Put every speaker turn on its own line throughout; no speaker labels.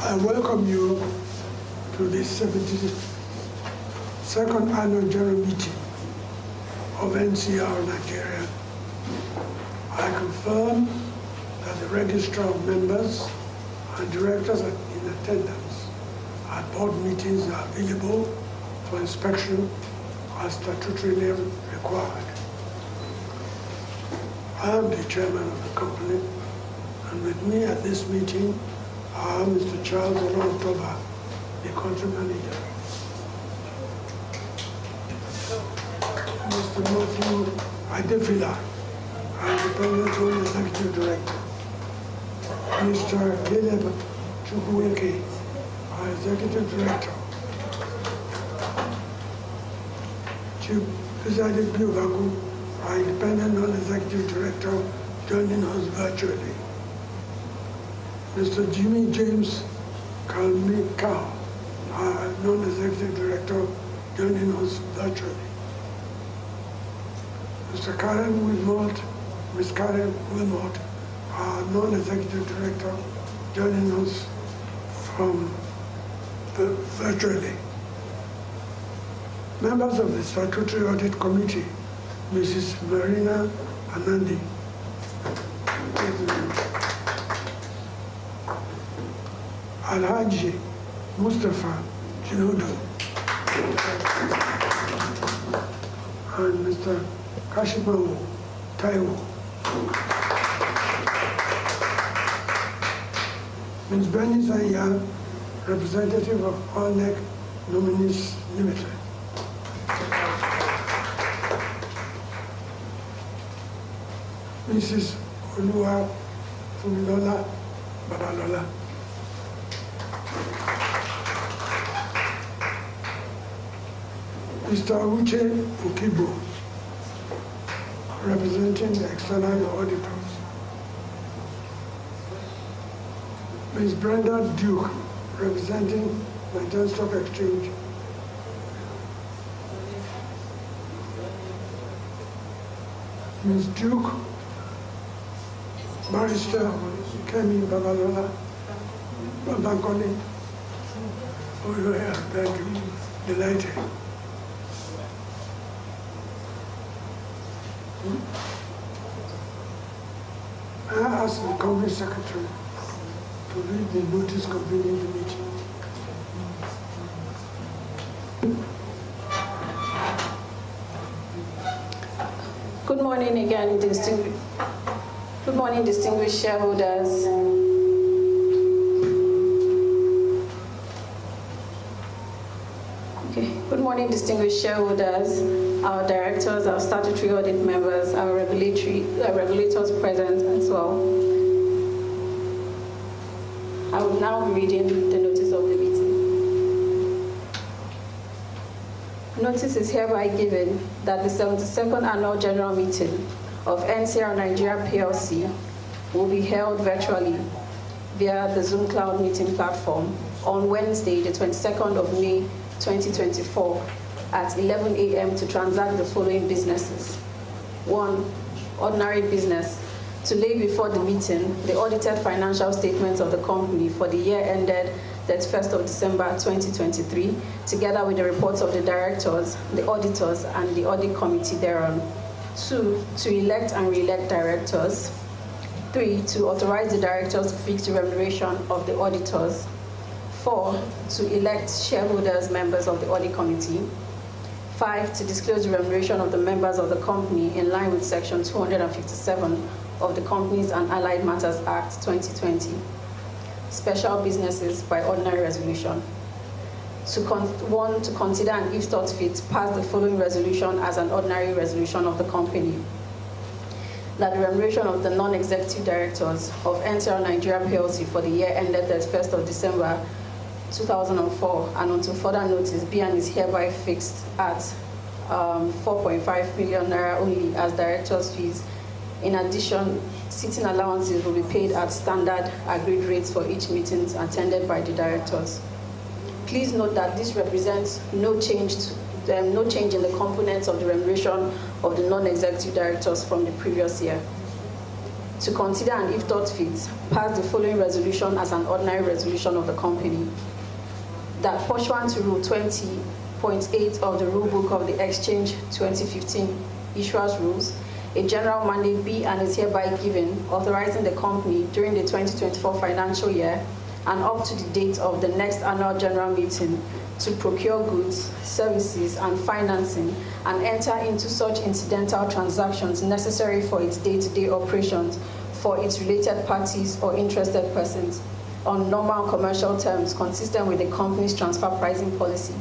I welcome you to this 72nd Annual General Meeting of NCR Nigeria. I confirm that the register of members and directors in attendance at board meetings are available for inspection as statutorily required. I am the chairman of the company, and with me at this meeting are Mr. Charles Olotoba, the country manager, Mr. Matthew Adefila, our independent executive director, Mr. Caleb Chukwueke, our executive director, Chief President Biugaku, our independent non-executive director, joining us virtually. Mr. Jimmy James Kalmikau, our non-executive director, joining us virtually. Mr. Ms. Karen Wilmot, our non-executive director, joining us from virtually. Members of the Statutory Audit Committee, Mrs. Marina Anandi, Alhaji Mustafa Jinodo, and Mr. Kashimawo Taiwo. Ms. Benny Zaya, representative of Allneck Nominees Limited. Mrs. Olua Fumilola Babalola. Mr. Uche Ukibo, representing the external auditors. Ms. Brenda Duke, representing Nigerian Stock Exchange. Ms. Duke, Barrister Kemi Babalola, Babankole. Oh, yeah, thank you. Delighted. I ask the Company Secretary to read the notice convening the meeting.
Good morning again, distinguished shareholders. Good morning, distinguished shareholders, our directors, our statutory audit members, our regulators present as well. I will now be reading the notice of the meeting. Notice is hereby given that the 72nd Annual General Meeting of NCR Nigeria PLC will be held virtually via the Zoom Cloud meeting platform on Wednesday, the 22nd of May, 2024 at 11 a.m. to transact the following businesses. 1. Ordinary business. To lay before the meeting the audited financial statements of the company for the year ended 31st of December 2023, together with the reports of the directors, the auditors, and the audit committee thereon. 2. To elect and re-elect directors. 3, to authorize the directors to fix the remuneration of the auditors. 4, to elect shareholders members of the audit committee. 5, to disclose the remuneration of the members of the company in line with Section 257 of the Companies and Allied Matters Act 2020. Special businesses by ordinary resolution. 1, to consider and if thought fit, pass the following resolution as an ordinary resolution of the company. That the remuneration of the non-executive directors of NCR Nigeria PLC for the year ended 31st of December 2004 and until further notice be and is hereby fixed at 4.5 million naira only as directors' fees. In addition, sitting allowances will be paid at standard agreed rates for each meeting attended by the directors. Please note that this represents no change in the components of the remuneration of the non-executive directors from the previous year. To consider and if thought fit, pass the following resolution as an ordinary resolution of the company. That pursuant to Rule 20.8 of the Rule Book of the Exchange 2015 Issuers Rules, a general mandate be and is hereby given authorizing the company during the 2024 financial year and up to the date of the next annual general meeting to procure goods, services, and financing and enter into such incidental transactions necessary for its day-to-day operations for its related parties or interested persons on normal commercial terms consistent with the company's transfer pricing policy.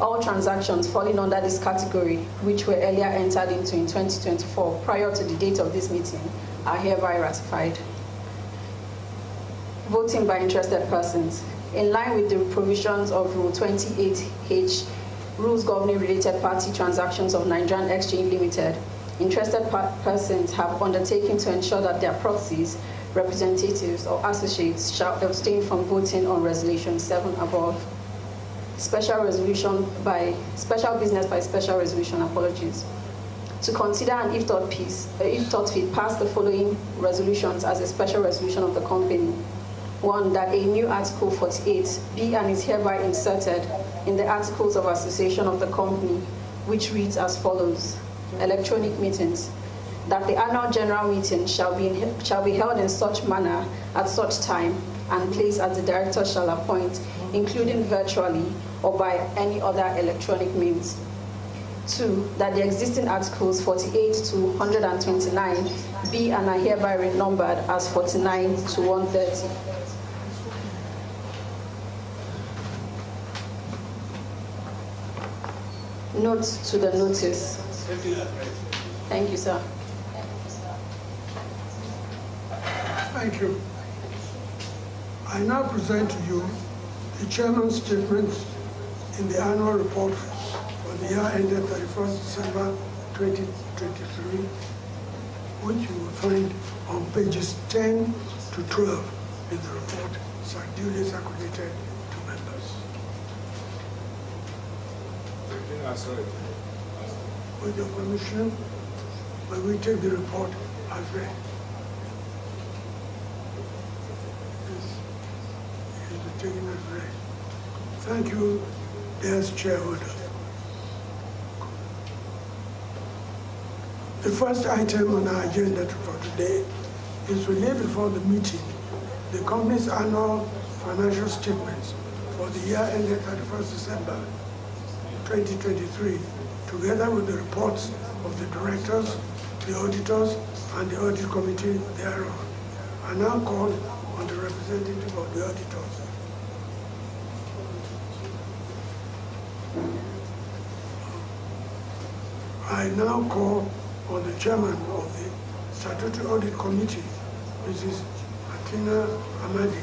All transactions falling under this category, which were earlier entered into in 2024 prior to the date of this meeting, are hereby ratified. Voting by interested persons. In line with the provisions of Rule 28H, Rules Governing Related Party Transactions of Nigerian Exchange Limited, interested persons have undertaken to ensure that their proxies, representatives, or associates shall abstain from voting on Resolution 7 above. Special business by special resolution, apologies. To consider and if thought fit, pass the following resolutions as a special resolution of the company. 1, that a new Article 48 be and is hereby inserted in the Articles of Association of the company, which reads as follows: electronic meetings. That the annual general meeting shall be held in such manner at such time and place as the director shall appoint, including virtually or by any other electronic means. 2, that the existing Articles 48 to 129 be and are hereby renumbered as 49 to 130. Notes to the notice. Thank you, sir.
Thank you. I now present to you the chairman's statements in the annual report for the year ended 31st December 2023, which you will find on pages 10 to 12 in the report, duly circulated to members. With your permission, may we take the report as read? Taken as read. Thank you, dear shareholders. The first item on our agenda for today is to lay before the meeting the company's annual financial statements for the year ended 31st December 2023, together with the reports of the directors, the auditors, and the audit committee thereon. I now call on the representative of the auditors. I now call on the chairman of the Statutory Audit Committee, Mrs. Atina Amadi.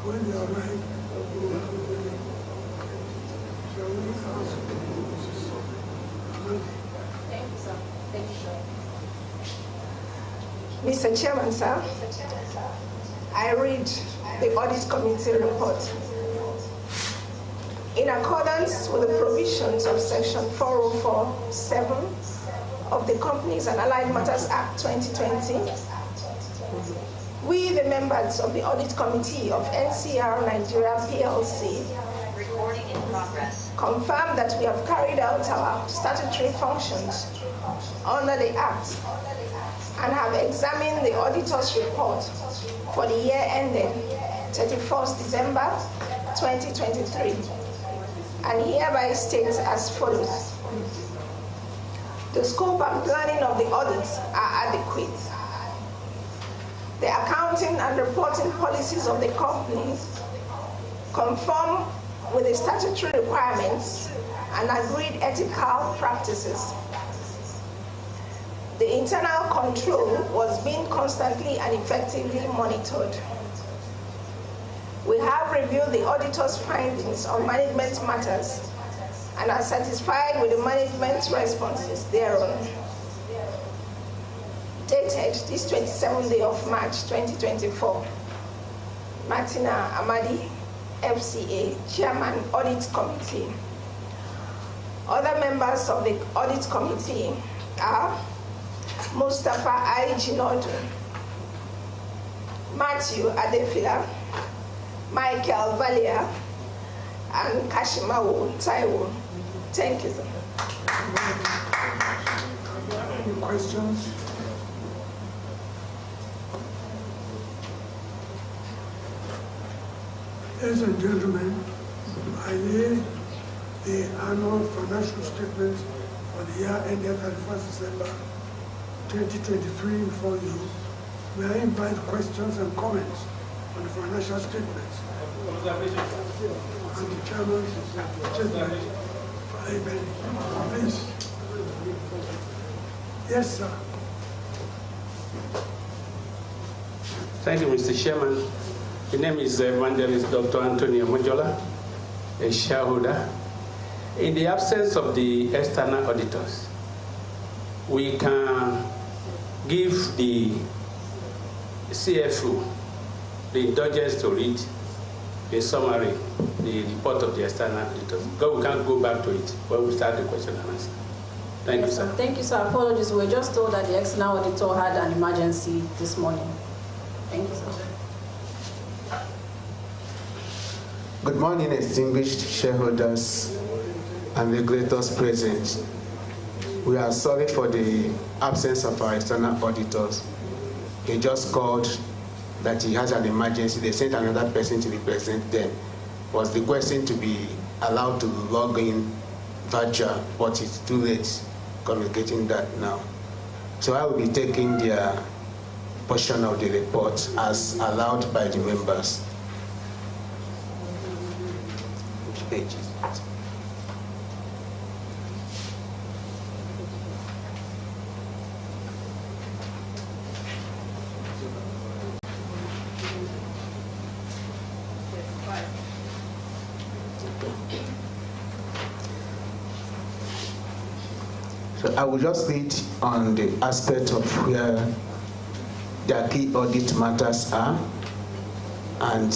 When you arrive, shall we ask Mrs. Amadi?
Thank you, sir. Thank you,
Mr.
sir.
Chairman, sir, I read the Audit Committee report. In accordance with the provisions of Section 404(7) of the Companies and Allied Matters Act 2020, we, the members of the Audit Committee of NCR Nigeria PLC,
Recording in progress.
confirm that we have carried out our statutory functions under the Act and have examined the auditor's report for the year ended 31st December 2023, and hereby states as follows. The scope and planning of the audits are adequate. The accounting and reporting policies of the company conform with the statutory requirements and agreed ethical practices. The internal control was being constantly and effectively monitored. We have reviewed the auditor's findings on management matters and are satisfied with the management's responses thereon. Dated this 27th day of March 2024, Martina Amadi, FCA, Chairman, Audit Committee. Other members of the Audit Committee are Mustafa I. Jinodu, Matthew Adefila, Michael Valia, and Kashimawo Taiwo. Thank you, sir.
Any questions? Ladies and gentlemen, I lay the annual financial statements for the year ended 31st December 2023 before you. May I invite questions and comments on the financial statements? And the chairman's statement. Please. Yes, sir.
Thank you, Mr. Chairman. The name is Evangelist Dr. Anthony Mojola, a shareholder. In the absence of the external auditors, we can give the CFO the indulgence to read a summary, the report of the external auditors. Because we can't go back to it when we start the question and answer. Thank you, sir.
Thank you, sir. Apologies. We were just told that the external auditor had an emergency this morning. Thank you, sir.
Good morning, distinguished shareholders and regulators present. We are sorry for the absence of our external auditors. He just called that he has an emergency. They sent another person to represent them. Was requesting to be allowed to log in virtual, but it's too late communicating that now. So I will be taking their portion of the report as allowed by the members. Which page is it? So I will just read on the aspect of where their key audit matters are and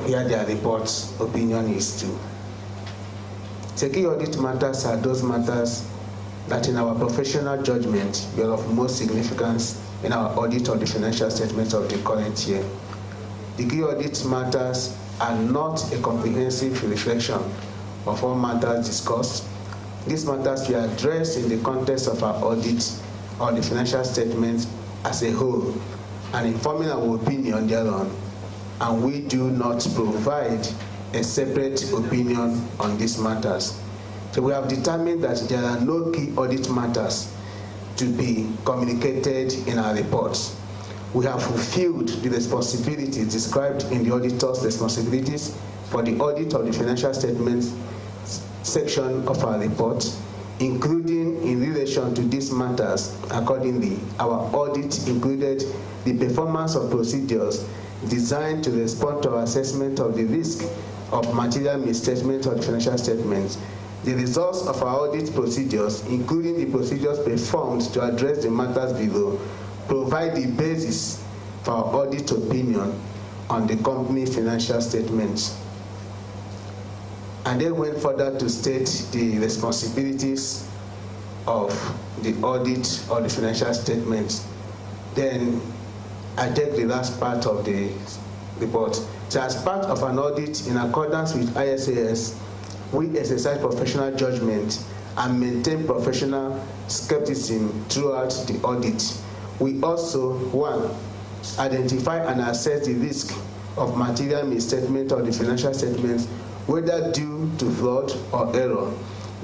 where their report's opinion is to. The key audit matters are those matters that in our professional judgment were of most significance in our audit of the financial statements of the current year. The key audit matters are not a comprehensive reflection of all matters discussed. These matters were addressed in the context of our audit on the financial statements as a whole and informing our opinion thereon, and we do not provide a separate opinion on these matters. So we have determined that there are no key audit matters to be communicated in our reports. We have fulfilled the responsibilities described in the auditor's responsibilities for the audit of the financial statements section of our report, including in relation to these matters. Accordingly, our audit included the performance of procedures designed to respond to our assessment of the risk of material misstatement of the financial statements. The results of our audit procedures, including the procedures performed to address the matters below, provide the basis for our audit opinion on the company financial statements. and then went further to state the responsibilities of the audit or the financial statements. Then I take the last part of the report. So as part of an audit in accordance with ISAS, we exercise professional judgment and maintain professional skepticism throughout the audit. We also, 1, identify and assess the risk of material misstatement of the financial statements, whether due to fraud or error.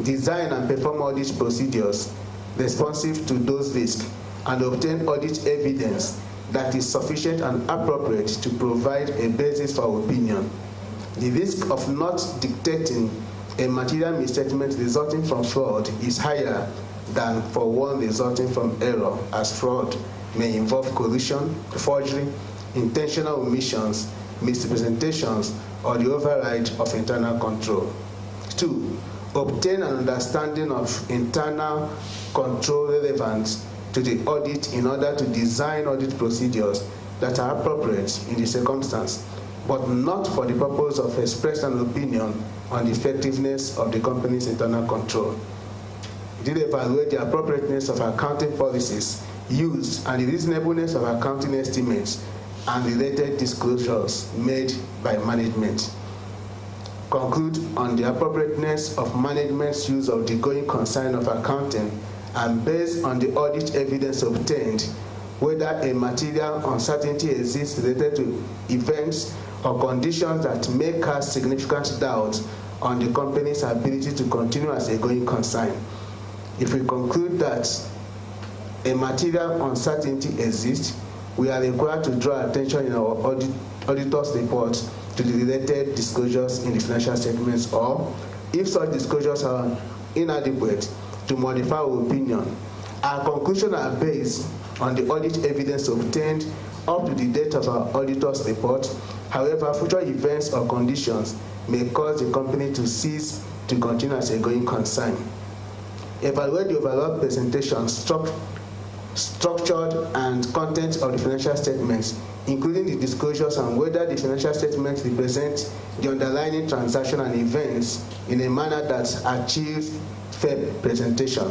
Design and perform audit procedures responsive to those risks, and obtain audit evidence that is sufficient and appropriate to provide a basis for opinion. The risk of not detecting a material misstatement resulting from fraud is higher than for one resulting from error, as fraud may involve collusion, forgery, intentional omissions, misrepresentations, or the override of internal control. 2, obtain an understanding of internal control relevant to the audit in order to design audit procedures that are appropriate in the circumstance, but not for the purpose of expressing an opinion on the effectiveness of the company's internal control. Did evaluate the appropriateness of accounting policies used and the reasonableness of accounting estimates and related disclosures made by management. Conclude on the appropriateness of management's use of the going concern of accounting, and based on the audit evidence obtained, whether a material uncertainty exists related to events or conditions that may cast significant doubt on the company's ability to continue as a going concern. If we conclude that a material uncertainty exists, we are required to draw attention in our auditor's report to the related disclosures in the financial statements, or, if such disclosures are inadequate, to modify our opinion. Our conclusions are based on the audit evidence obtained up to the date of our auditor's report. However, future events or conditions may cause the company to cease to continue as a going concern. Evaluate the overall presentation, structured and content of the financial statements, including the disclosures, and whether the financial statements represent the underlying transaction and events in a manner that achieves fair presentation.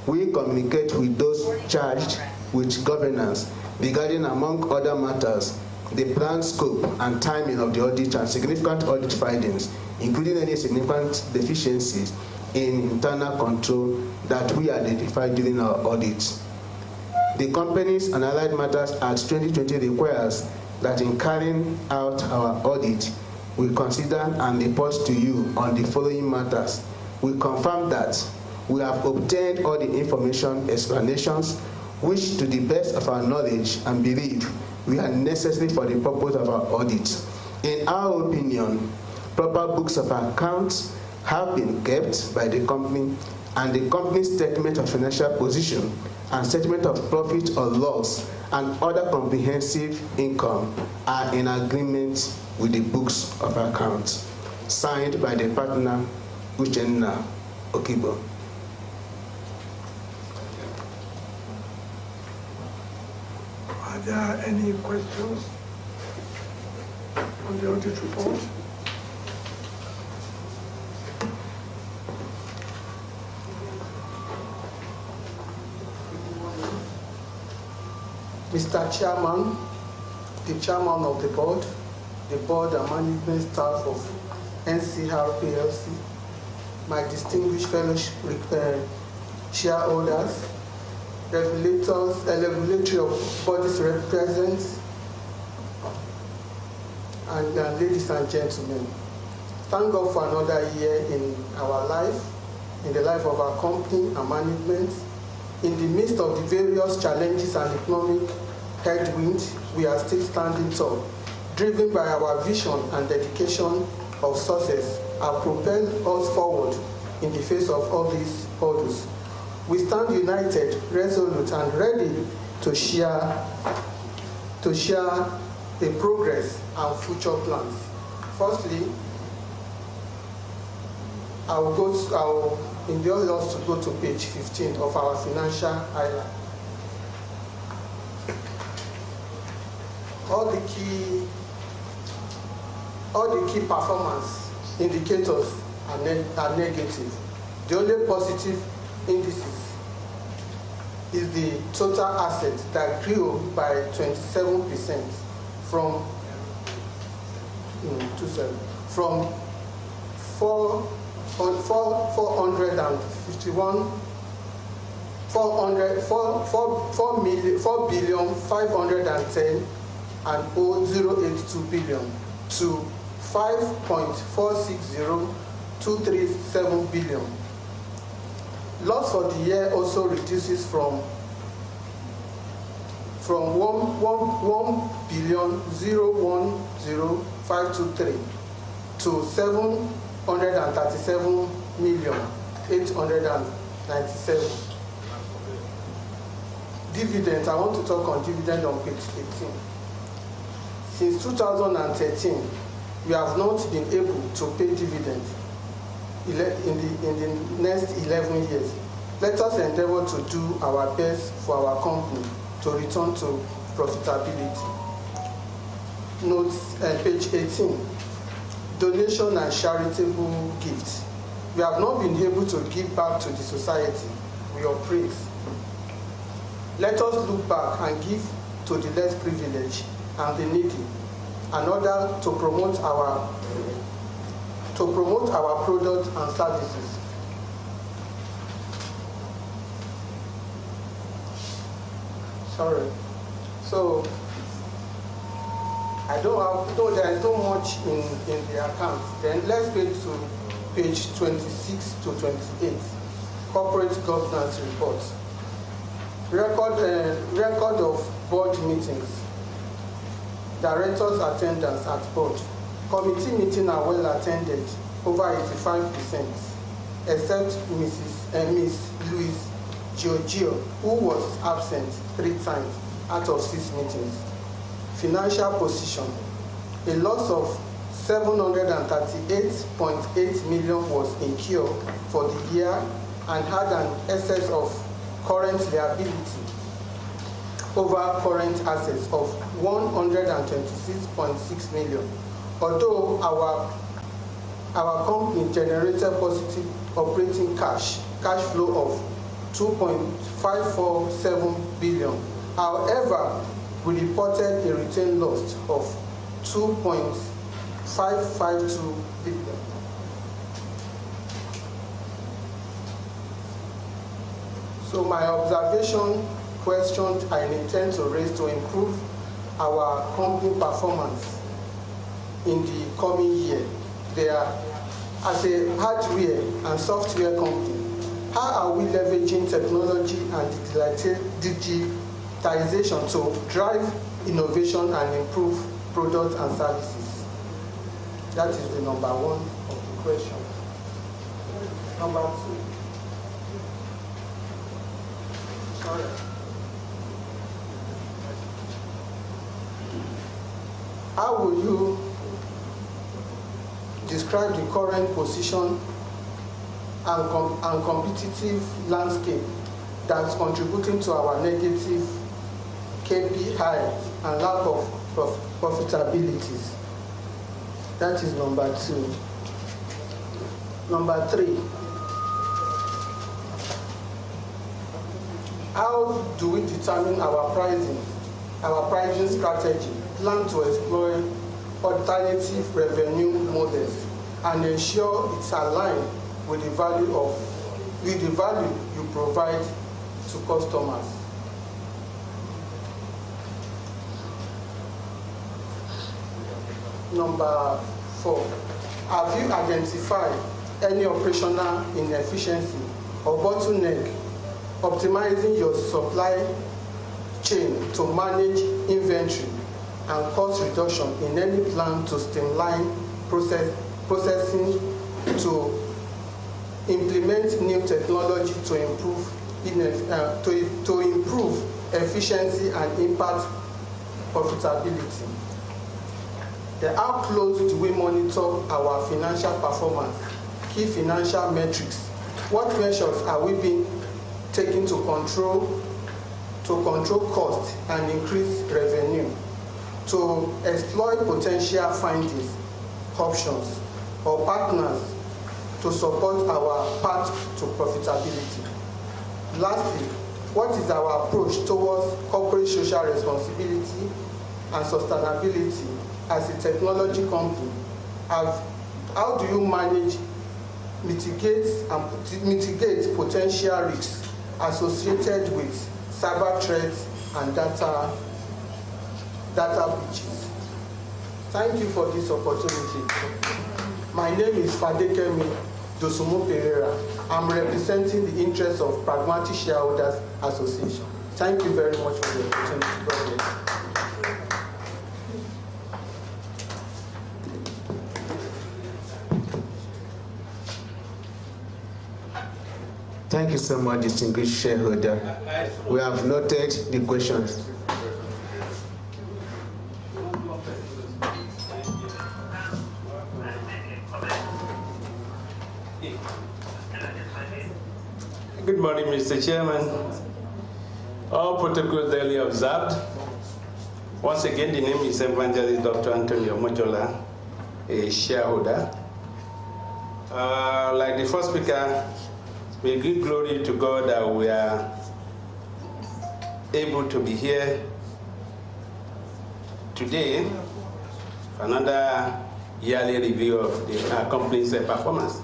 We communicate with those charged with governance regarding, among other matters, the planned scope and timing of the audit and significant audit findings, including any significant deficiencies in internal control that we identified during our audit. The Companies and Allied Matters Act 2020 requires that in carrying out our audit, we consider and report to you on the following matters. We confirm that we have obtained all the information, explanations, which to the best of our knowledge and belief we are necessary for the purpose of our audit. In our opinion, proper books of accounts have been kept by the company, and the company's statement of financial position and statement of profit or loss and other comprehensive income are in agreement with the books of accounts. Signed by the partner, Uchenna Okibo.
Are there any questions on the audit report?
Mr. Chairman, the chairman of the board and management staff of NCR PLC, my distinguished fellow shareholders, regulators, regulatory bodies representatives, and ladies and gentlemen. Thank God for another year in our life, in the life of our company and management. In the midst of the various challenges and economic headwinds, we are still standing tall, driven by our vision and dedication of success, have propelled us forward in the face of all these hurdles. We stand united, resolute, and ready to share the progress and future plans. Firstly, I will invite us to go to page 15 of our financial highlight. All the key performance indicators are negative. The only positive indices is the total assets that grew by 27% from 4,510,082 billion to 5.460237 billion. Loss for the year also reduces from 1,010,523 to 737,897. Dividends, I want to talk on dividend on page 18. Since 2013, we have not been able to pay dividends in the next 11 years. Let us endeavor to do our best for our company to return to profitability. Note page 18, donation and charitable gifts. We have not been able to give back to the society we operate. Let us look back and give to the less privileged and the needy in order to promote our products and services. Sorry. So there is so much in the account. Then let's go to page 26 to 28, corporate governance report. Record of board meetings, directors' attendance at board. Committee meetings are well attended, over 85%, except Miss Louise Giorgio, who was absent 3 times out of 6 meetings. Financial position, a loss of 738.8 million was incurred for the year and had an excess of current liability over current assets of 126.6 million. Although our company generated positive operating cash flow of 2.547 billion. However, we reported a retained loss of 2.552 billion. So my observation, questions I intend to raise to improve our company performance in the coming year. They are, as a hardware and software company, how are we leveraging technology and digitization to drive innovation and improve products and services? That is the number 1 of the question. Number 2. Sorry. How will you describe the current position and competitive landscape that's contributing to our negative KPI and lack of profitabilities? That is number 2. Number 3. How do we determine our pricing strategy, plan to exploit alternative revenue models, and ensure it's aligned with the value you provide to customers? Number 4, have you identified any operational inefficiency or bottleneck optimizing your supply chain to manage inventory and cost reduction in any plan to streamline processing, to implement new technology to improve efficiency and impact profitability? Then how close do we monitor our financial performance, key financial metrics? What measures are we being taken to control cost and increase revenue, to exploit potential findings, options, or partners to support our path to profitability. Lastly, what is our approach towards corporate social responsibility and sustainability as a technology company? How do you manage, mitigate potential risks associated with cyber threats and data breaches? Thank you for this opportunity. My name is Fadekemi Dosumo Pereira. I'm representing the interests of Pragmatic Shareholders Association. Thank you very much for the opportunity. God bless.
Thank you so much, distinguished shareholder. We have noted the questions.
Good morning, Mr. Chairman. All protocols duly observed. Once again, the name is Evangelist Dr. Antonio Mojola, a shareholder. Like the first speaker, we give glory to God that we are able to be here today for another yearly review of the company's performance.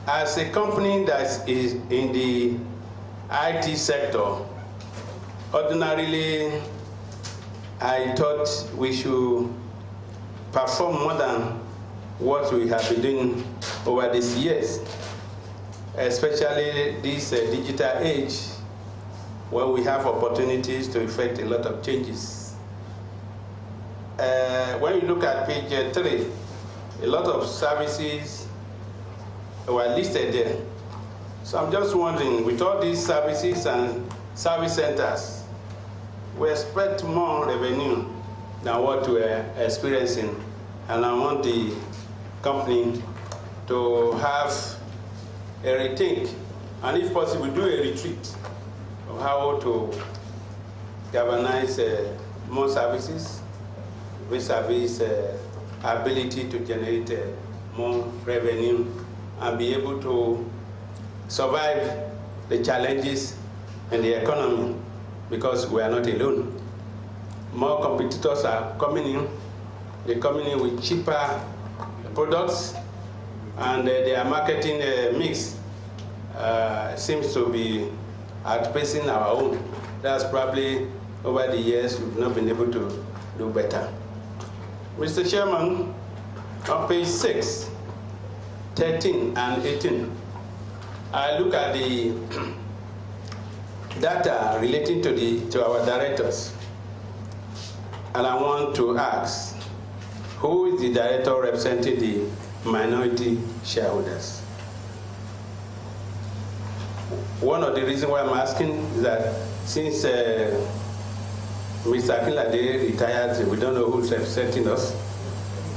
As a company that is in the IT sector, ordinarily, I thought we should perform more than what we have been doing over these years, especially this digital age, where we have opportunities to effect a lot of changes. When you look at page 3, a lot of services were listed there. So I'm just wondering, with all these services and service centers, we expect more revenue than what we're experiencing. And I want the company to have a rethink, and if possible, do a retreat of how to galvanize more services, vis-a-vis ability to generate more revenue and be able to survive the challenges in the economy, because we are not alone. More competitors are coming in. They're coming in with cheaper products, and their marketing mix seems to be outpacing our own. That's probably over the years we've not been able to do better. Mr. Chairman, on page 6, 13 and 18, I look at the data relating to our directors, and I want to ask, who is the director representing the minority shareholders? One of the reasons why I'm asking is that since Mr. Akinlade retired, we don't know who's representing us.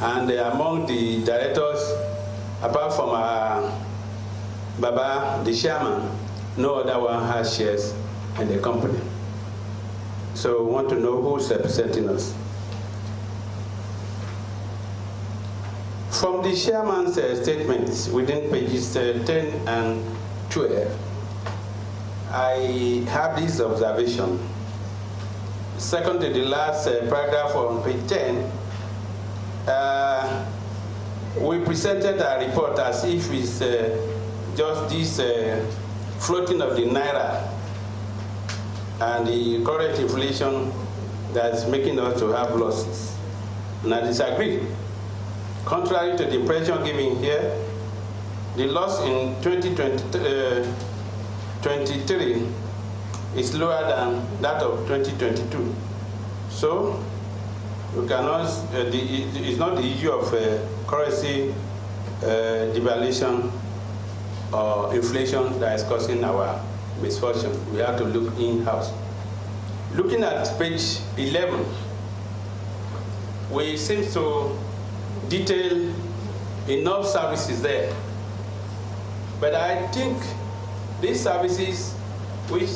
And among the directors, apart from Baba, the chairman, no other one has shares in the company. So we want to know who's representing us. From the chairman's statements within pages 10 and 12, I have this observation. Second to the last paragraph on page 10, we presented a report as if it's just this floating of the naira and the current inflation that's making us to have losses. And I disagree. Contrary to the impression given here, the loss in 2023 is lower than that of 2022. So we cannot, it's not the issue of currency devaluation or inflation that is causing our misfortune. We have to look in-house. Looking at page 11, we seem to detail enough services there. But I think these services, which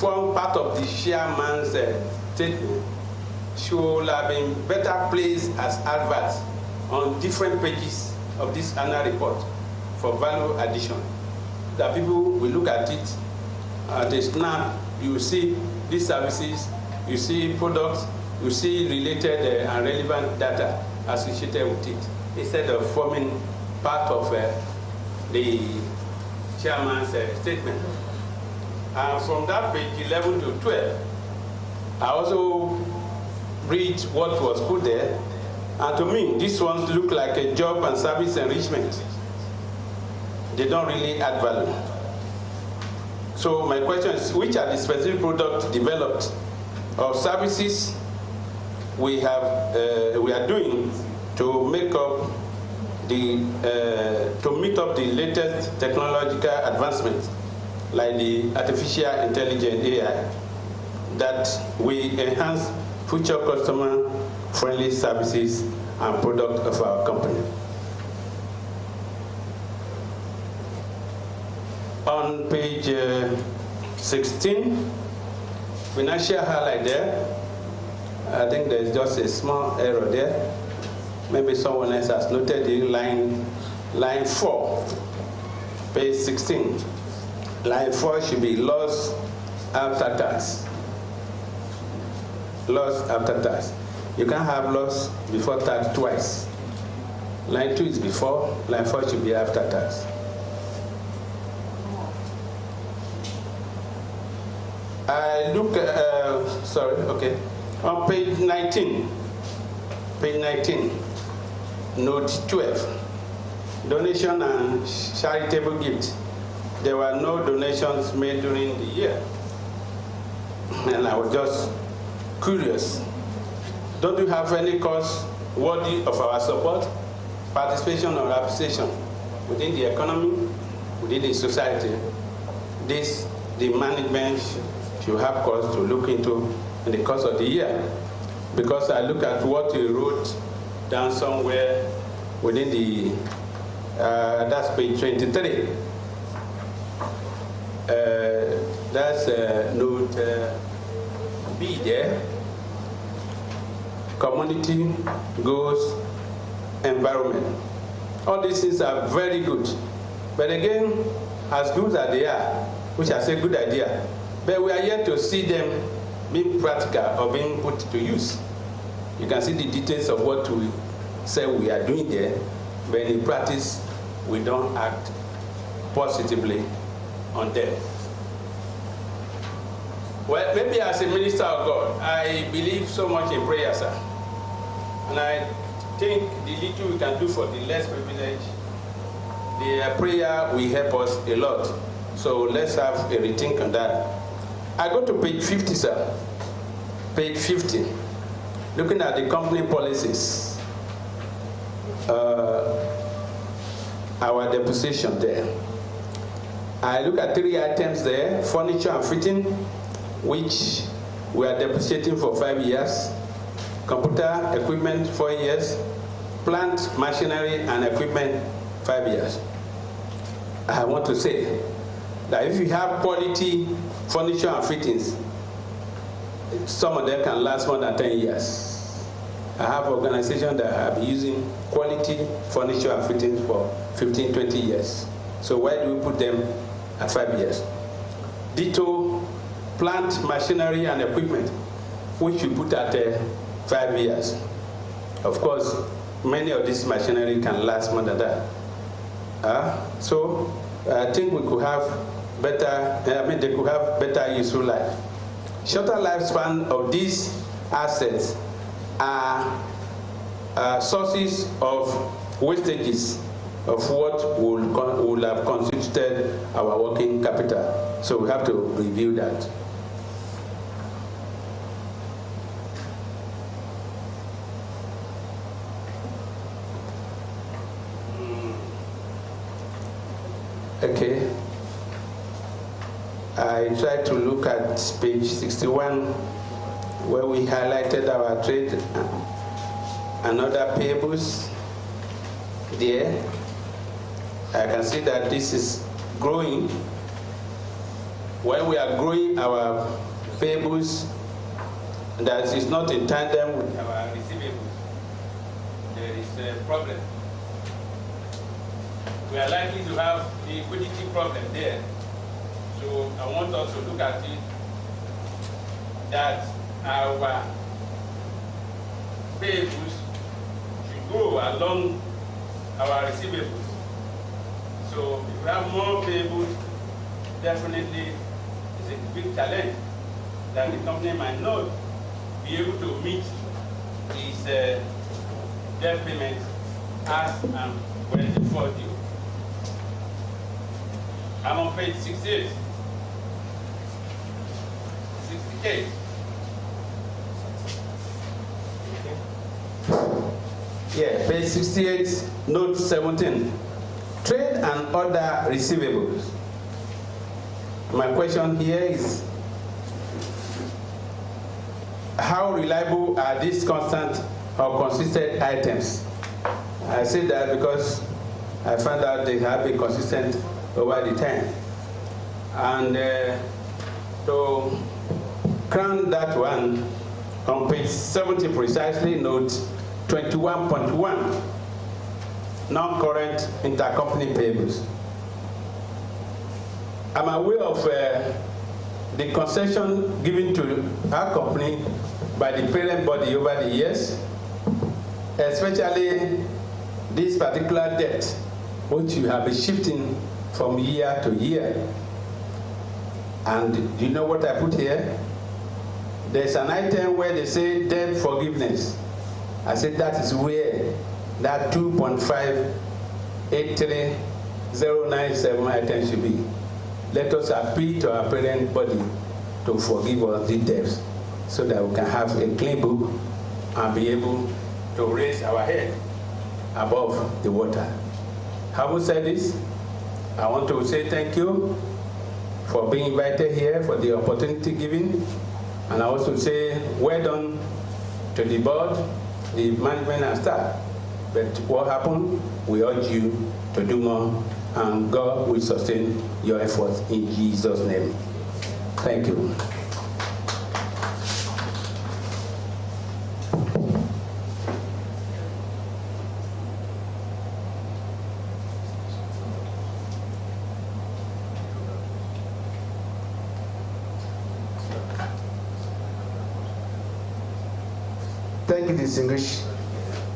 form part of the chairman's statement, should have been better placed as adverts on different pages of this annual report for value addition. That people will look at it at a snap. You will see these services, you see products, you see related and relevant data associated with it, instead of forming part of the chairman's statement. And from that page 11 to 12, I also read what was put there, and to me, these ones look like a job and service enrichment. They don't really add value. So my question is, which are the specific products developed or services we are doing to make up to meet up the latest technological advancements, like the artificial intelligence AI, that we enhance future customer-friendly services and products of our company. On page 16, financial highlight there. I think there's just a small error there. Maybe someone else has noted in line 4, page 16. Line 4 should be loss after tax. Loss after tax. You can't have loss before tax twice. Line 2 is before, line 4 should be after tax. I look, on page 19, note 12, donation and charitable gift. There were no donations made during the year. And I was just curious. Don't you have any cause worthy of our support, participation, or appreciation within the economy, within the society? This, the management should have cause to look into in the course of the year. Because I look at what you wrote down somewhere within the, that's page 23. That's note B there. Community goals, environment. All these things are very good. But again, as good as they are, which I say good idea, but we are yet to see them being practical or being put to use. You can see the details of what we say we are doing there, but in practice, we don't act positively on them. Well, maybe as a minister of God, I believe so much in prayer, sir. And I think the little we can do for the less privileged, the prayer will help us a lot. So let's have a rethink on that. I go to page 50, sir. Page 50. Looking at the company policies, our depreciation there. I look at 3 items there: furniture and fitting, which we are depreciating for 5 years, computer equipment 4 years, plant machinery and equipment 5 years. I want to say that if you have quality furniture and fittings, some of them can last more than 10 years. I have organizations that have been using quality furniture and fittings for 15, 20 years. So why do we put them at 5 years? Ditto, plant machinery and equipment, which we put at 5 years. Of course, many of this machinery can last more than that. So I think we could have better, they could have better useful life. Shorter lifespan of these assets are sources of wastages of what will have constituted our working capital. So we have to review that. Okay. I tried to look at page 61, where we highlighted our trade and other payables there. I can see that this is growing. When we are growing our payables, that is not in tandem with our receivables. There is a problem. we are likely to have the liquidity problem there. So I want us to look at it that our payables should go along our receivables. So if we have more payables, definitely it's a big challenge that the company might not be able to meet its debt payments as and when they fall due. I'm on page 68. 68. Yeah, page 68, note 17. Trade and other receivables. My question here is, how reliable are these constant or consistent items? I say that because I found out they have been consistent over the time. And to crown that one, on page 70 precisely, note 21.1, non-current intercompany payables. I'm aware of the concession given to our company by the parent body over the years, especially this particular debt, which you have been shifting from year to year. And do you know what I put here? There's an item where they say debt forgiveness. I said that is where that 2.583097 item should be. Let us appeal to our parent body to forgive us the debts so that we can have a clean book and be able to raise our head above the water. Having said this, I want to say thank you for being invited here, for the opportunity given, and I also say well done to the board, the management and staff. But what happened, we urge you to do more, and God will sustain your efforts in Jesus' name. Thank you.
Thank you, distinguished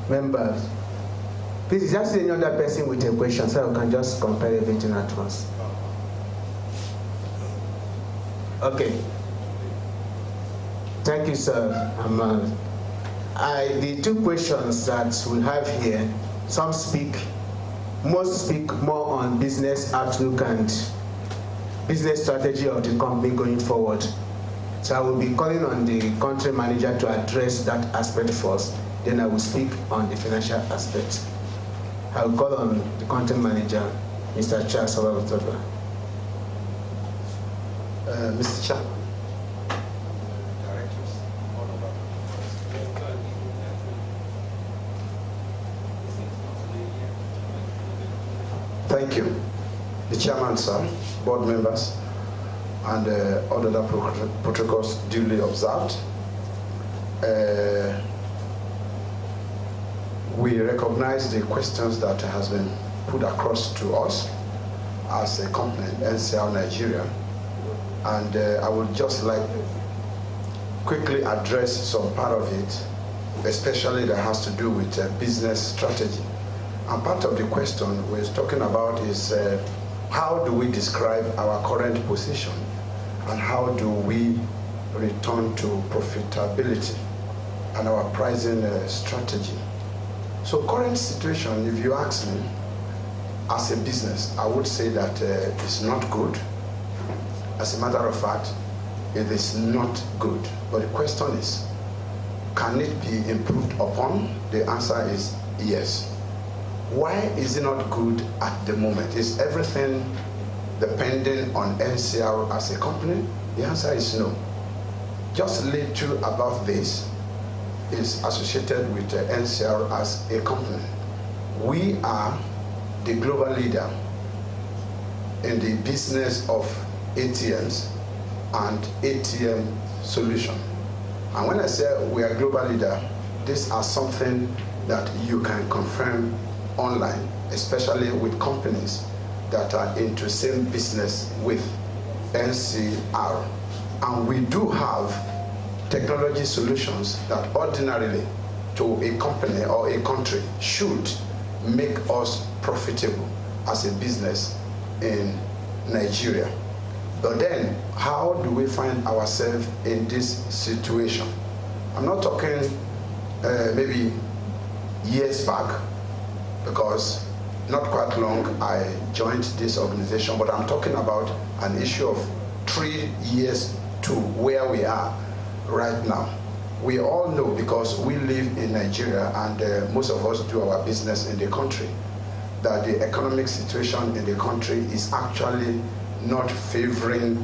members. Please, is there any other person with a question so I can just compare everything at once? Okay. Thank you, sir. The two questions that we have here, most speak more on business outlook and business strategy of the company going forward. So I will be calling on the country manager to address that aspect first, then I will speak on the financial aspect. I will call on the country manager, Mr. Charles Obabutoba.
Mr. Chair. Thank you. The chairman, sir, board members, and all other protocols duly observed. We recognize the questions that has been put across to us as a company, NCR Nigeria, and I would just like quickly address some part of it, especially that has to do with business strategy. And part of the question we're talking about is how do we describe our current position and how do we return to profitability and our pricing strategy. So current situation, if you ask me, as a business, I would say that it's not good. As a matter of fact, it is not good. But the question is, can it be improved upon? The answer is yes. Why is it not good at the moment? Is everything depending on NCR as a company? The answer is no. Just little about this is associated with NCR as a company. We are the global leader in the business of ATMs and ATM solution. And when I say we are global leader, these are something that you can confirm online. especially with companies that are into same business with NCR. And we do have technology solutions that ordinarily to a company or a country should make us profitable as a business in Nigeria. But then, how do we find ourselves in this situation? I'm not talking maybe years back, because not quite long I joined this organization, but I'm talking about an issue of 3 years to where we are right now. We all know, because we live in Nigeria and most of us do our business in the country, that the economic situation in the country is actually not favoring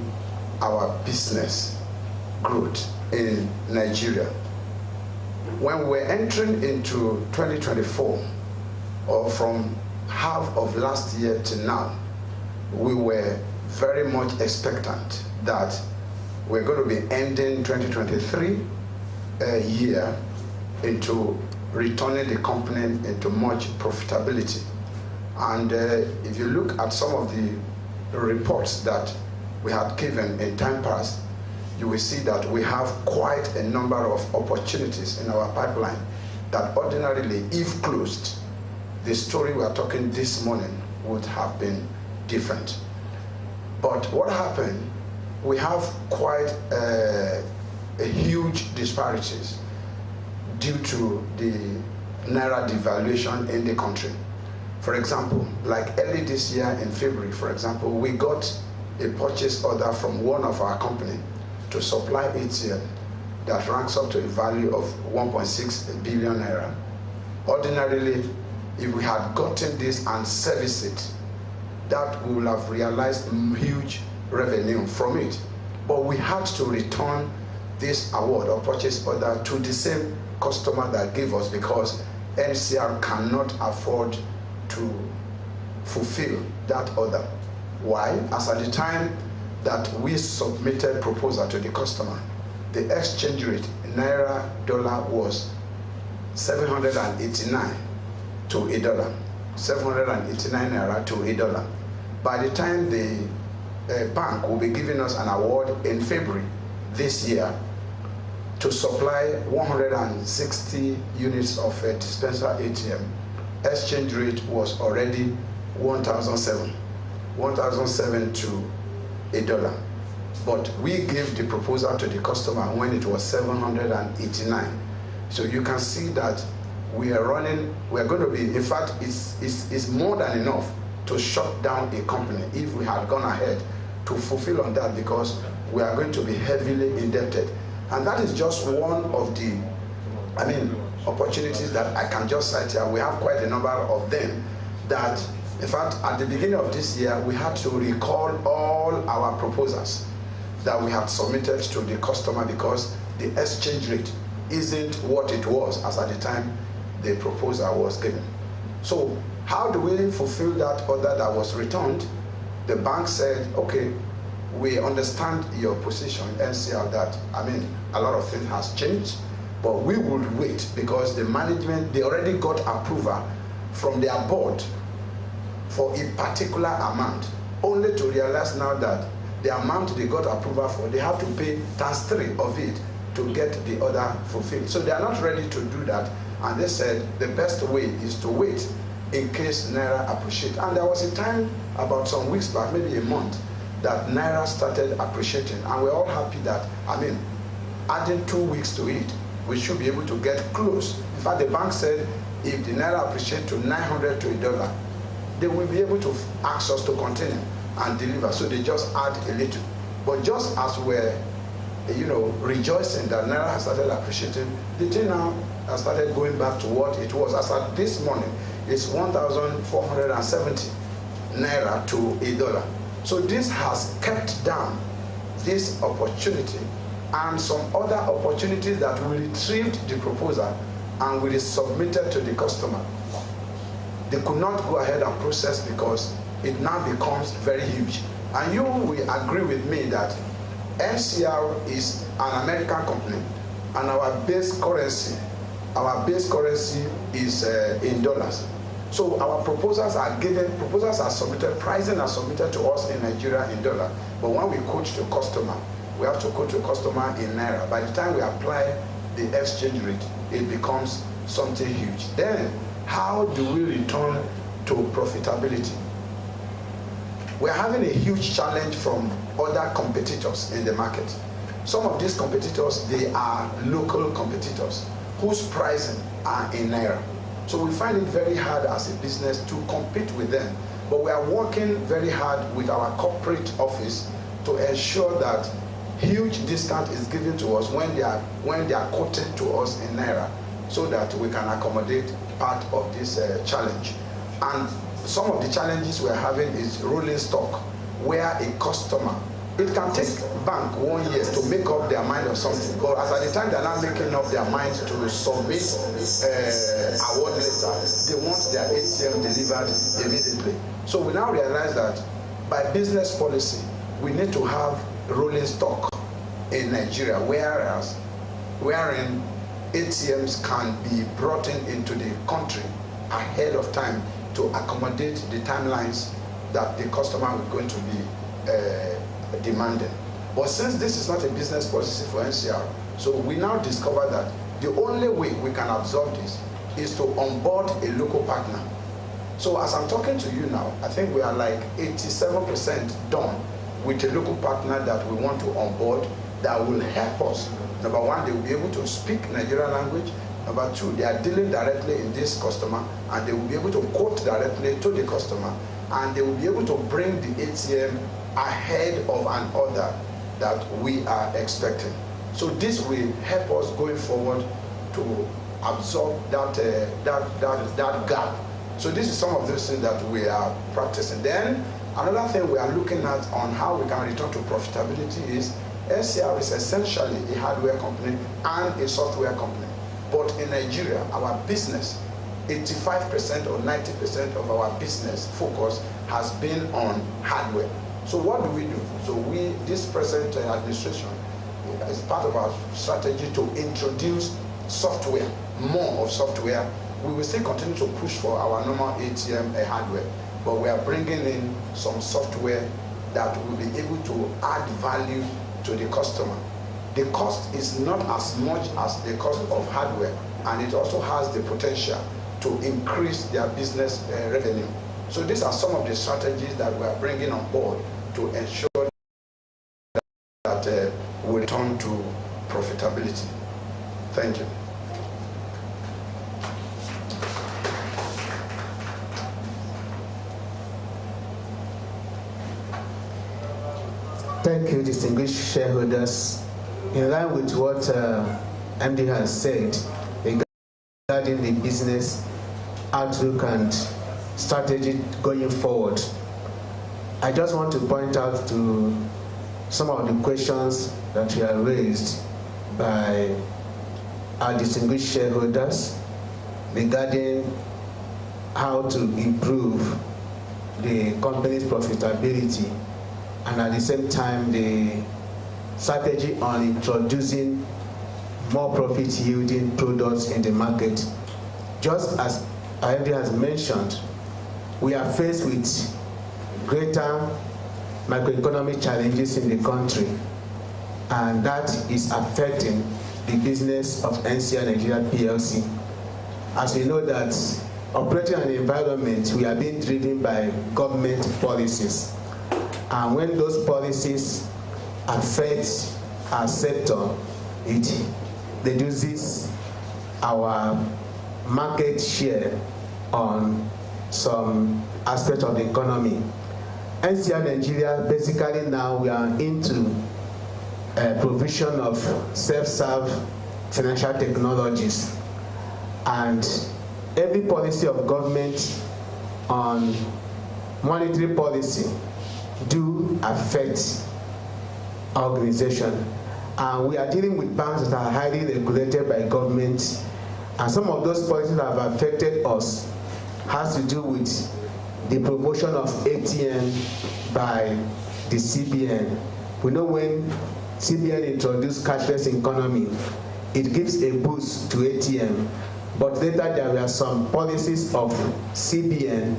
our business growth in Nigeria. When we're entering into 2024, or from half of last year to now, we were very much expectant that we're going to be ending 2023 year into returning the company into much profitability. And if you look at some of the reports that we had given in time past, you will see that we have quite a number of opportunities in our pipeline that ordinarily, if closed, the story we are talking this morning would have been different. But what happened, we have quite a huge disparities due to the Naira devaluation in the country. For example, like early this year in February, for example, we got a purchase order from one of our company to supply ATM that ranks up to a value of 1.6 billion naira. Ordinarily, if we had gotten this and serviced it, that we would have realized huge revenue from it. But we had to return this award or purchase order to the same customer that gave us, because NCR cannot afford to fulfill that order. Why? As at the time that we submitted proposal to the customer, the exchange rate Naira dollar was 789 to $1. 789 Naira to $1. By the time the bank will be giving us an award in February this year to supply 160 units of a dispenser ATM, exchange rate was already 1,007 to $1. But we gave the proposal to the customer when it was 789. So you can see that we are going to be, in fact, it's more than enough to shut down a company if we had gone ahead to fulfill on that, because we are going to be heavily indebted. And that is just one of the, opportunities that I can just cite here. We have quite a number of them that, in fact, at the beginning of this year, we had to recall all our proposals that we had submitted to the customer because the exchange rate isn't what it was as at the time the proposal was given. So how do we fulfill that order that was returned? The bank said, okay, we understand your position, NCR, that, a lot of things has changed, but we would wait because the management, they already got approval from their board for a particular amount, only to realize now that the amount they got approval for, they have to pay ×3 of it to get the order fulfilled. So they are not ready to do that, and they said the best way is to wait in case Naira appreciates. And there was a time about some weeks back, maybe a month, that Naira started appreciating, and we're all happy that, adding 2 weeks to it, we should be able to get close. In fact, the bank said if the Naira appreciates to 900 to $1, they will be able to ask us to continue and deliver. So they just add a little. But just as we're, rejoicing that Naira has started appreciating, the thing now has started going back to what it was. As at this morning, it's 1,470 Naira to $1. So this has kept down this opportunity and some other opportunities that we retrieved the proposal and we submitted to the customer. They could not go ahead and process because it now becomes very huge. And you will agree with me that NCR is an American company, and our base currency is in dollars. So our proposals are submitted, pricing are submitted to us in Nigeria in dollar. But when we quote to customer, we have to quote to customer in naira. By the time we apply the exchange rate, it becomes something huge. Then, how do we return to profitability? We're having a huge challenge from other competitors in the market. Some of these competitors, they are local competitors whose pricing are in naira. So we find it very hard as a business to compete with them. But we are working very hard with our corporate office to ensure that huge discount is given to us when they are quoted to us in naira, so that we can accommodate part of this challenge. And some of the challenges we're having is rolling stock, where a customer, it can take bank 1 year to make up their mind on something, but as at the time they're not making up their mind to submit award letter, they want their ATM delivered immediately. So we now realize that by business policy, we need to have rolling stock in Nigeria, wherein ATMs can be brought into the country ahead of time to accommodate the timelines that the customer is going to be demanding. But since this is not a business policy for NCR, so we now discover that the only way we can absorb this is to onboard a local partner. So as I'm talking to you now, I think we are like 87% done with a local partner that we want to onboard that will help us. Number one, they will be able to speak Nigerian language. Number two, they are dealing directly in this customer, and they will be able to quote directly to the customer, and they will be able to bring the ATM ahead of an order that we are expecting. So this will help us going forward to absorb that gap. So this is some of those things that we are practicing. Then another thing we are looking at on how we can return to profitability is NCR is essentially a hardware company and a software company. But in Nigeria, our business, 85% or 90% of our business focus has been on hardware. So what do we do? So this present administration, is part of our strategy to introduce software, more of software. We will still continue to push for our normal ATM hardware, but we are bringing in some software that will be able to add value to the customer. The cost is not as much as the cost of hardware, and it also has the potential to increase their business revenue. So these are some of the strategies that we are bringing on board to ensure that we return to profitability. Thank you.
Thank you, distinguished shareholders. In line with what MD has said regarding the business outlook and strategy going forward, I just want to point out to some of the questions that were raised by our distinguished shareholders regarding how to improve the company's profitability, and at the same time the strategy on introducing more profit-yielding products in the market. Just as Andy has mentioned, we are faced with greater macroeconomic challenges in the country, and that is affecting the business of NCR Nigeria PLC. As we know that operating in an environment, we are being driven by government policies, and when those policies affect our sector, it reduces our market share on some aspect of the economy. NCR Nigeria, basically now we are into provision of self-serve financial technologies, and every policy of government on monetary policy do affect our organization, and we are dealing with banks that are highly regulated by government, and some of those policies that have affected us has to do with the promotion of ATM by the CBN. We know when CBN introduced cashless economy, it gives a boost to ATM, but later there were some policies of CBN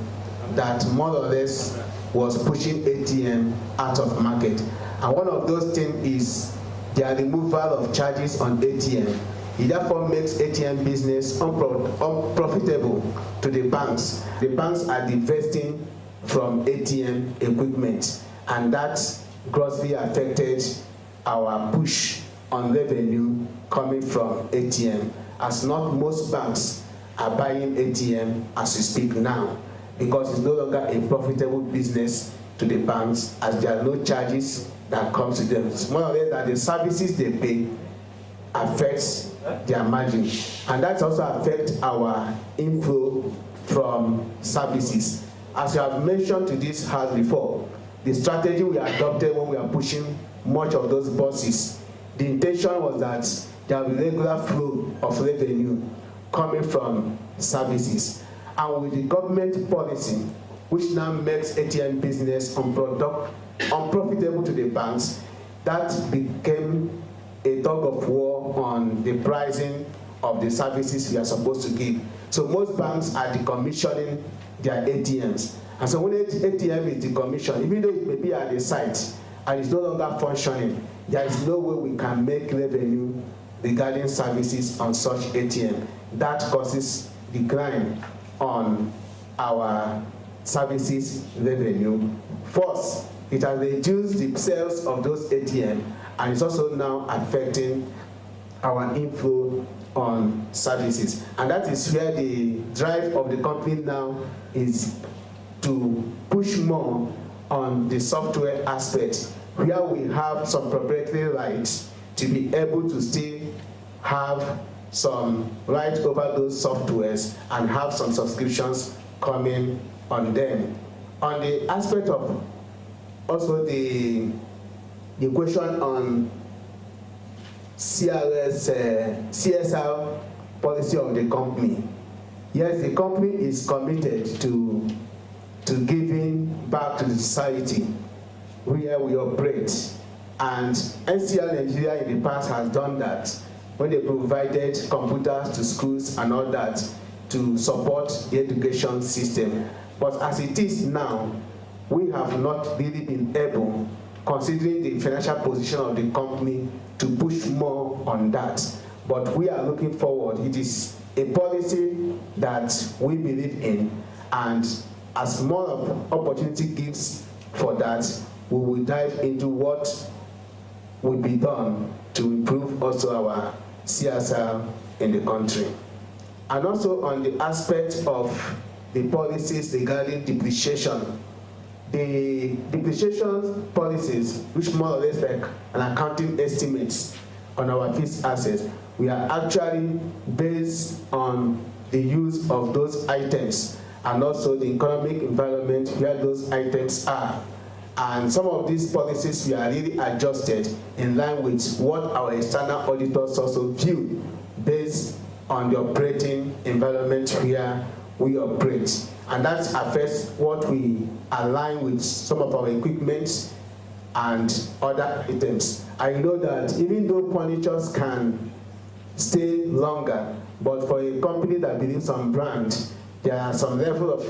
that more or less was pushing ATM out of market. And one of those things is the removal of charges on ATM. It therefore makes ATM business unprofitable to the banks. The banks are divesting from ATM equipment, and that grossly affected our push on revenue coming from ATM, as not most banks are buying ATM as we speak now, because it's no longer a profitable business to the banks, as there are no charges that come to them. It's more or less that the services they pay affects their margin, and that also affects our inflow from services. As we have mentioned to this house before, the strategy we adopted when we are pushing much of those buses, the intention was that there will be regular flow of revenue coming from services. And with the government policy, which now makes ATM business unprofitable to the banks, that became a tug of war on the pricing of the services we are supposed to give. So most banks are decommissioning their ATMs. And so when ATM is decommissioned, even though it may be at the site and it's no longer functioning, there is no way we can make revenue regarding services on such ATM. That causes decline on our services revenue. First, it has reduced the sales of those ATM, and it's also now affecting our inflow on services. And that is where the drive of the company now is to push more on the software aspect, where we have some proprietary rights to be able to still have some right over those softwares and have some subscriptions coming on them. On the aspect of also the question on CSR policy of the company. Yes, the company is committed to giving back to the society where we operate. And NCR Nigeria in the past has done that when they provided computers to schools and all that to support the education system. But as it is now, we have not really been able, considering the financial position of the company, to push more on that. But we are looking forward. It is a policy that we believe in, and as more of opportunity gives for that, we will dive into what will be done to improve also our CSR in the country. And also on the aspect of the policies regarding depreciation. The depreciation policies, which more or less like an accounting estimates on our fixed assets, we are actually based on the use of those items and also the economic environment where those items are. And some of these policies we are really adjusted in line with what our external auditors also view based on the operating environment where we operate. And that affects what we align with some of our equipment and other items. I know that even though furnitures can stay longer, but for a company that believes on brand, there are some level of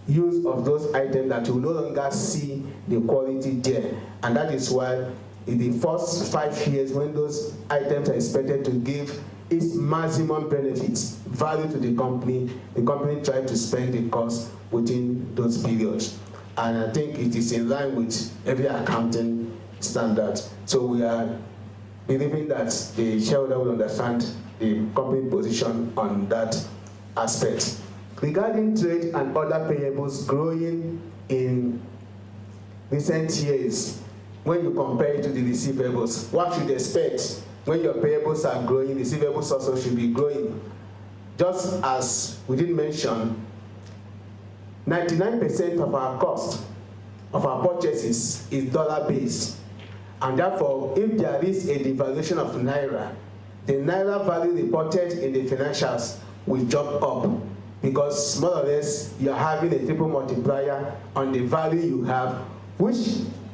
use of those items that you no longer see the quality there. And that is why in the first 5 years, when those items are expected to give its maximum benefits, value to the company tries to spend the cost within those periods. And I think it is in line with every accounting standard. So we are believing that the shareholder will understand the company position on that aspect. Regarding trade and other payables growing in recent years, when you compare it to the receivables, what should you expect? When your payables are growing, receivables also should be growing. Just as we did mention, 99% of our cost of our purchases is dollar-based. And therefore, if there is a devaluation of Naira, the Naira value reported in the financials will jump up, because more or less you're having a triple multiplier on the value you have, which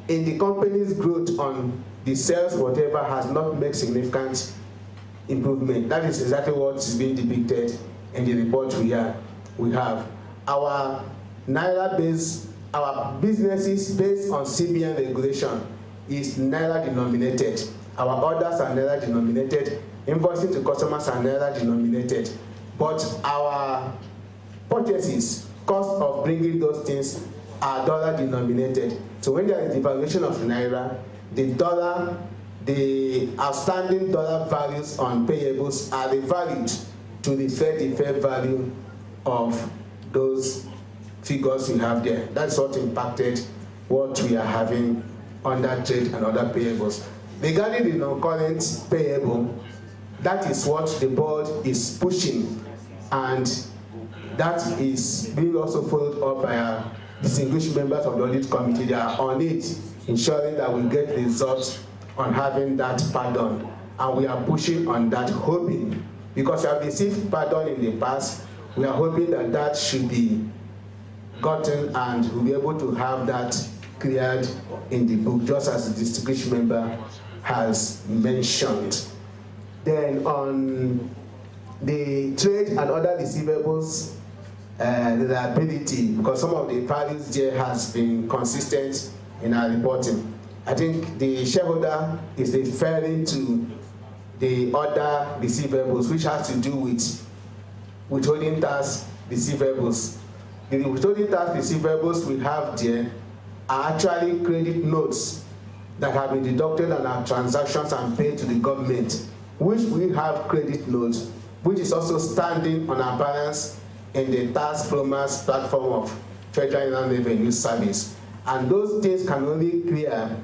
in the company's growth on the sales, whatever, has not made significant improvement. That is exactly what is being depicted in the report we have. Our Naira-based, our businesses based on CBN regulation is Naira denominated. Our orders are Naira denominated. Invoicing to customers are Naira denominated. But our purchases, cost of bringing those things are dollar denominated. So when there is devaluation of Naira, the outstanding dollar values on payables are revalued to reflect the fair value of those figures we have there. That's what impacted what we are having under trade and other payables. Regarding the non-current payable, that is what the board is pushing, and that is being also followed up by our distinguished members of the audit committee. They are on it, ensuring that we get results on having that pardon, and we are pushing on that, hoping, because we have received pardon in the past, we are hoping that that should be gotten and we'll be able to have that cleared in the book, just as the distinguished member has mentioned. Then on the trade and other receivables reliability, because some of the values there has been consistent in our reporting. I think the shareholder is referring to the other receivables, which has to do with withholding tax receivables. The withholding tax receivables we have there are actually credit notes that have been deducted on our transactions and paid to the government, which we have credit notes, which is also standing on our balance in the tax promise platform of Federal Inland Revenue Service. And those things can only clear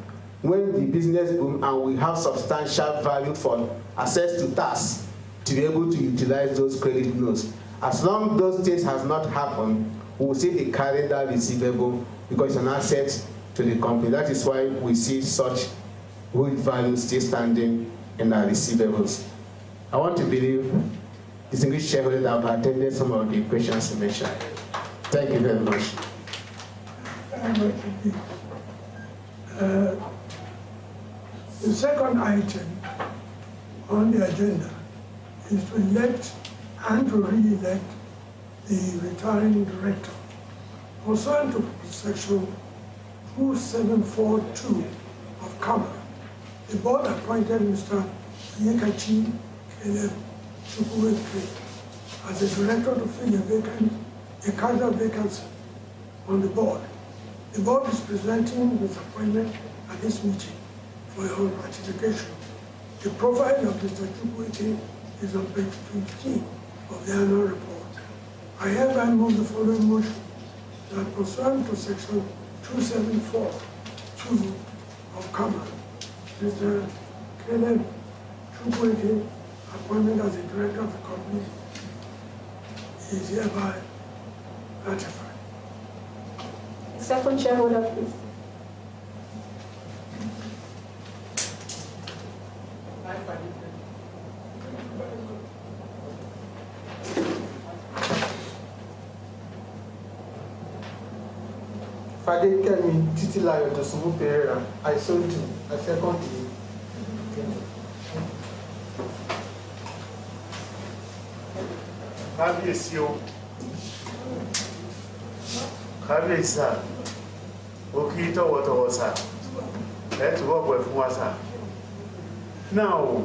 when the business boom and we have substantial value for access to tax to be able to utilize those credit notes. As long as those things has not happened, we will see the calendar receivable because it's an asset to the company. That is why we see such good value still standing in our receivables. I want to believe distinguished shareholders have attended some of the questions you mentioned. Thank you very much.
The second item on the agenda is to elect and to re-elect the retiring director. Pursuant to Section 2742 of CAMA, the board appointed Mr. Yekachi Caleb Chukwueke as the director to fill a casual vacancy on the board. The board is presenting this appointment at this meeting for your ratification. The profile of Mr. Chukwueke is on page 15 of the annual report. I hereby move the following motion that pursuant to Section 2742 of CAMA, Mr. Caleb Chukwueke, appointment as the director of the company, is hereby ratified.
Second shareholder, please.
Fadekemi Titilayo Dosunmu Pereira, I so do. I second you.
Kábíyèsí o, kábíyèsí sà, ó kí tọ̀wọ̀tọ̀wọ̀ sà, ẹ túbọ̀ pẹ̀ fún wa sà. Now,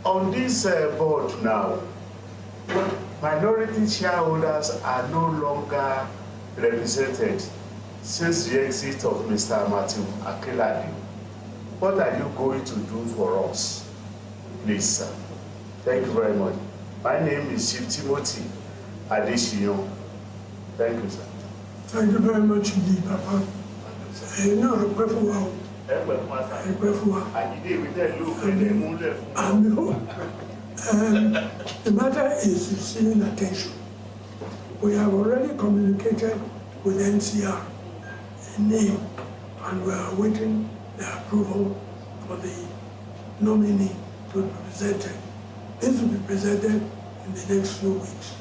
on this board now, minority shareholders are no longer represented since the exit of Mr. Matthew Akelade. What are you going to do for us, please, sir? Thank you very much. My name is Chief Timothy Adesina. Thank you, sir.
Thank you very much indeed, Papa. No, I'm grateful. The matter is receiving attention. We have already communicated with NCR in name, and we are awaiting the approval for the nominee to be presented. This will be presented in the next few weeks.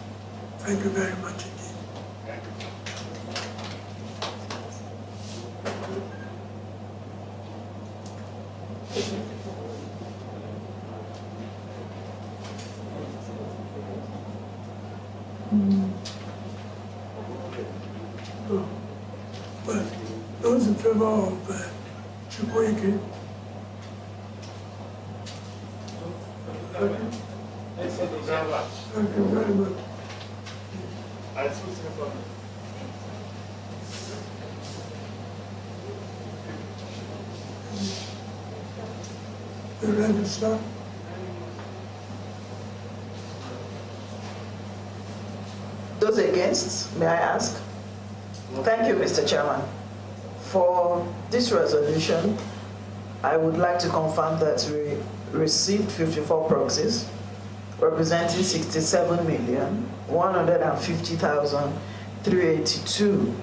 Thank you very much indeed. No. Well, those in favor of Chukwueke. Thank you very much. You ready to start?
Those against, may I ask? Thank you, Mr. Chairman. For this resolution, I would like to confirm that we received 54 proxies representing 67,150,382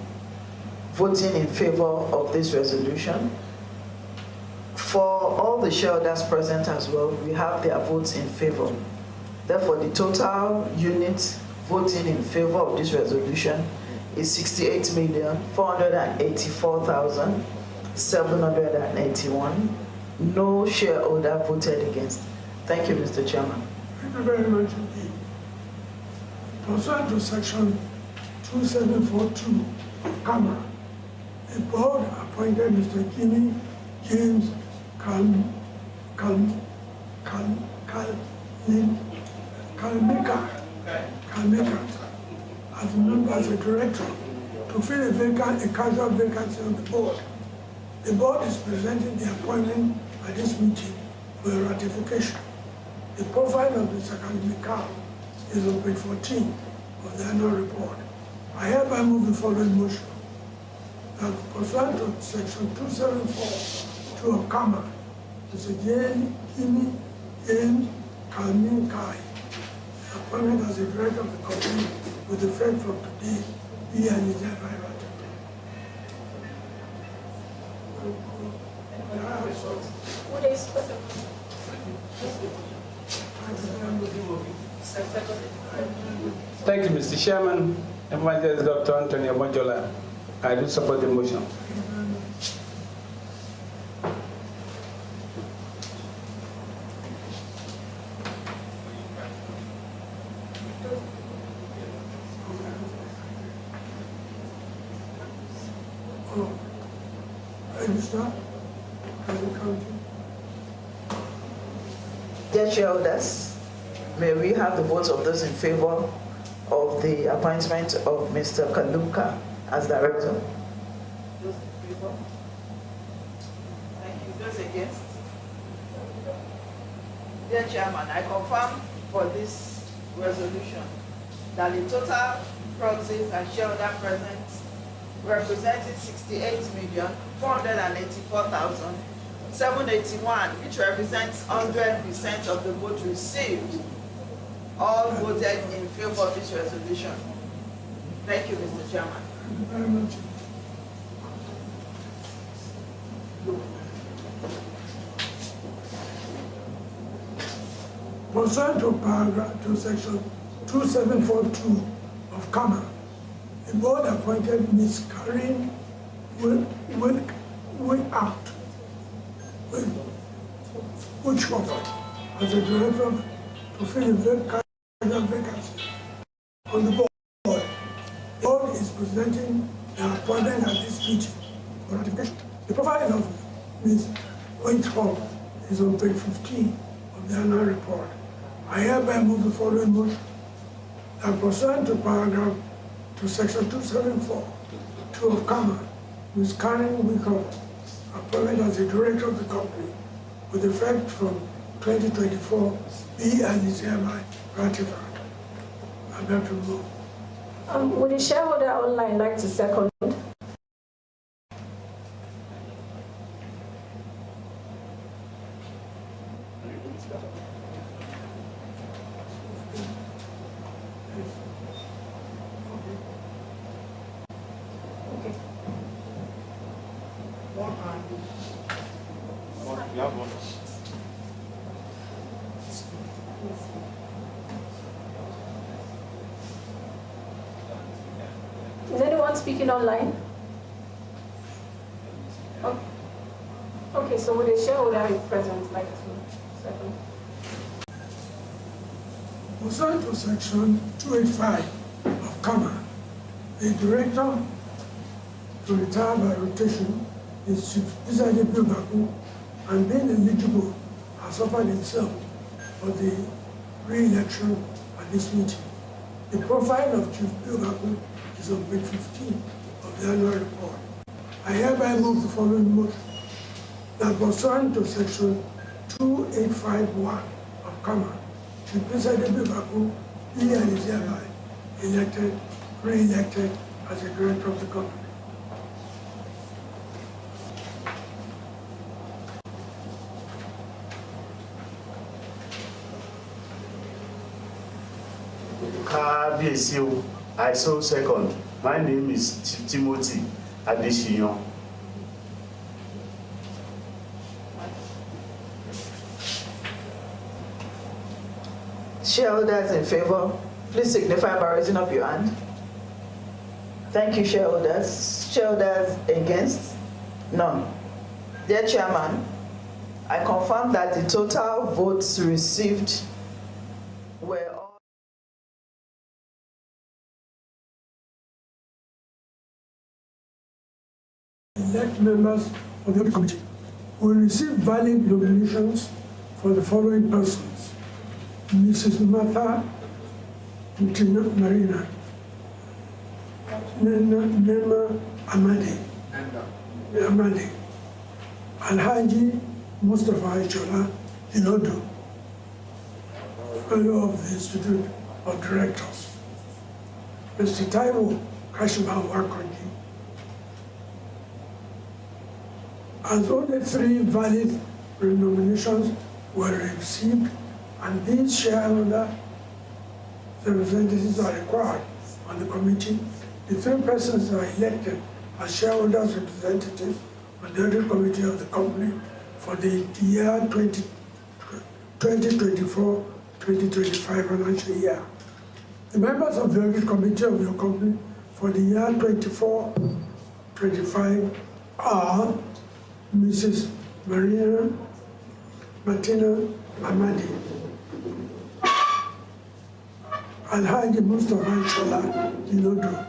voting in favor of this resolution. For all the shareholders present as well, we have their votes in favor. Therefore, the total unit voting in favor of this resolution is 68,484,781. No shareholder voted against. Thank you, Mr. Chairman.
Thank you very much indeed. Pursuant to section 2742 of CAMA, the board appointed Mr. Jimmy James Kalmeka as a member, as a director, to fill a casual vacancy on the board. The board is presenting the appointment at this meeting for a ratification. The profile of Mr. Kalmeka is on page 14 of the annual report. I hereby move the following motion: that pursuant to section 274 of CAMA, Mr. Jimmy James Kalmeka, appointed as the director of the company with effect from today, be and is hereby ratified.
Thank you, Mr. Chairman. Evangelist Dr. Anthony Mojola. I do support the motion.
Dear shareholders, may we have the votes of those in favor of the appointment of Mr. Kalumka as director? Those in favor? Thank you. Those against? Dear Chairman, I confirm for this resolution that the total proxies and shareholder present represented 68,484,781, which represents 100% of the vote received. All voted in favor of this resolution. Thank you, Mr. Chairman.
Thank you very much. Pursuant to section 2742 of CAMA, the board appointed Ms. Karen Witchcroft as the director to fill a vacancy on the board. The board is presenting the appointment at this meeting for ratification. The profile of Ms. Witchcroft is on page 15 of the annual report. I hereby move the following motion: that pursuant to section 274 of CAMA, Ms. Karen Witchcroft, appointed as the director of the company with effect from 2024, be and is hereby ratified. I'm going to move.
Would the shareholder online like to second? Is anyone speaking online? Oh. Okay, so would the shareholder present like to second?
Pursuant to section 285 Kama. The director to retire by rotation is Chief Isade Bilbaku, and being eligible has offered himself for the re-election at this meeting. The profile of Chief Bilbaku is on page 15 of the annual report. I hereby move the following motion: that pursuant to section 2851 of Kama, Chief Isade Bilbaku be and is hereby elected, re-elected as a director of the company.
Kábíyèsí, I so second. My name is Timothy Adesina.
Shareholders in favor, please signify by raising up your hand. Thank you, shareholders. Shareholders against? None. Dear Chairman, I confirm that the total votes received were all
Elect members of the audit committee will receive valid nominations for the following persons: Mrs. Martha Marina, Nema Amadi, Alhaji Mustafa Ichola Inodo, Fellow of the Institute of Directors, Mr. Taiwo Kashima Wakonji. As only 3 valid nominations were received, and these shareholder representatives are required on the committee, the 3 persons are elected as shareholders representatives on the audit committee of the company for the year 2024-2025 financial year. The members of the audit committee of your company for the year 24-25 are Mrs. Martina Amadi, Alhaji Mustafa Ichola Inodo,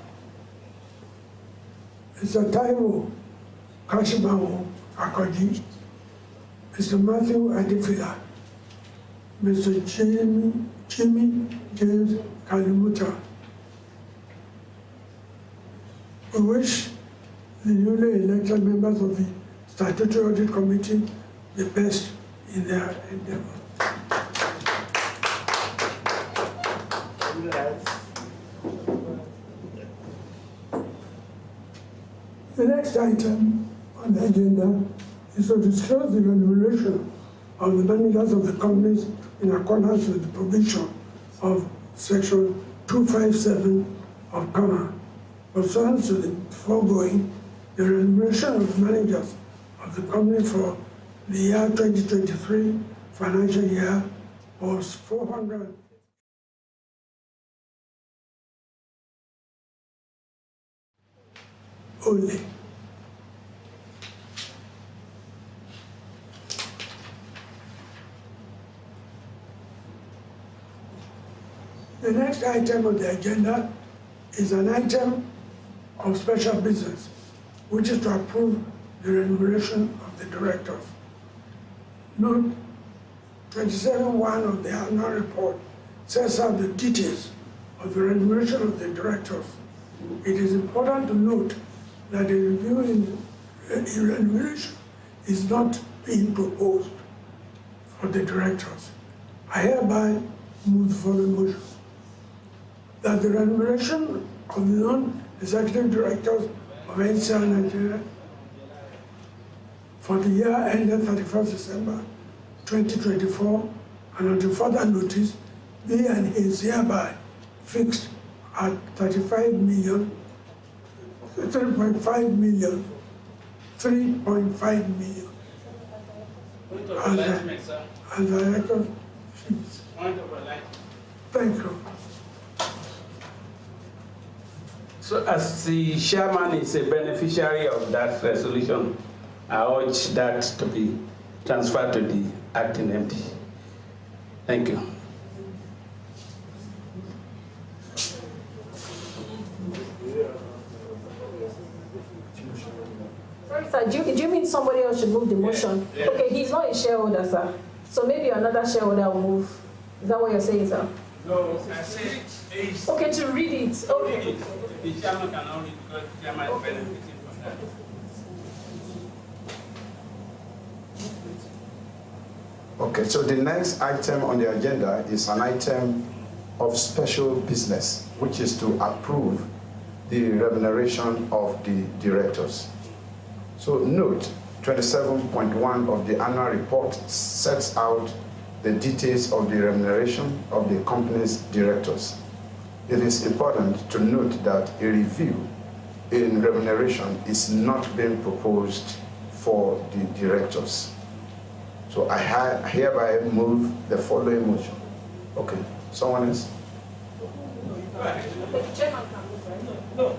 Mr. Taiwo Kashimawo Akoji, Mr. Matthew Adifila, Mr. Jimmy James Kalimuta. We wish the newly elected members of the Statutory Audit Committee the best in their endeavor. The next item on the agenda is to discuss the remuneration of the managers of the companies in accordance with the provision of Section 257 of Kama. Pursuant to the foregoing, the remuneration of the managers of the company for the year 2023 financial year was 400. Only. The next item on the agenda is an item of special business, which is to approve the remuneration of the directors. Note 27.1 of the annual report sets out the details of the remuneration of the directors. It is important to note that the review in remuneration is not being proposed for the directors. I hereby move the following motion: that the remuneration of the non-executive directors of NCR Nigeria for the year ended 31st December 2024 and until further notice be and is hereby fixed at 3.5 million, 3.5 million. As director fees. Thank you.
So as the chairman is a beneficiary of that resolution, I urge that to be transferred to the acting MD. Thank you.
somebody else should move the motion.
Yeah.
Okay, he's not a shareholder, sir. So maybe another shareholder will move. Is that what you're saying, sir?
No, I said it's...
Okay, to read it. Okay.
The chairman cannot read because the chairman is benefiting from that.
Okay, so the next item on the agenda is an item of special business, which is to approve the remuneration of the directors. So note 27.1 of the annual report sets out the details of the remuneration of the company's directors. It is important to note that a review in remuneration is not being proposed for the directors. So I hereby move the following motion. Okay, someone else?
No,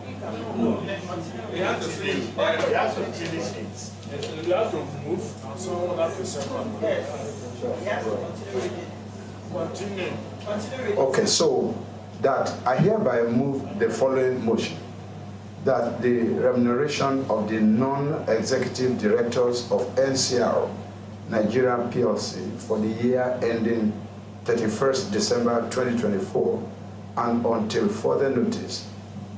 we have to finish.
You have to finish it.
You have to move.
So that's the second.
Continue.
Okay, so that I hereby move the following motion. That the remuneration of the non-executive directors of NCR Nigeria PLC for the year ending 31st December 2024 and until further notice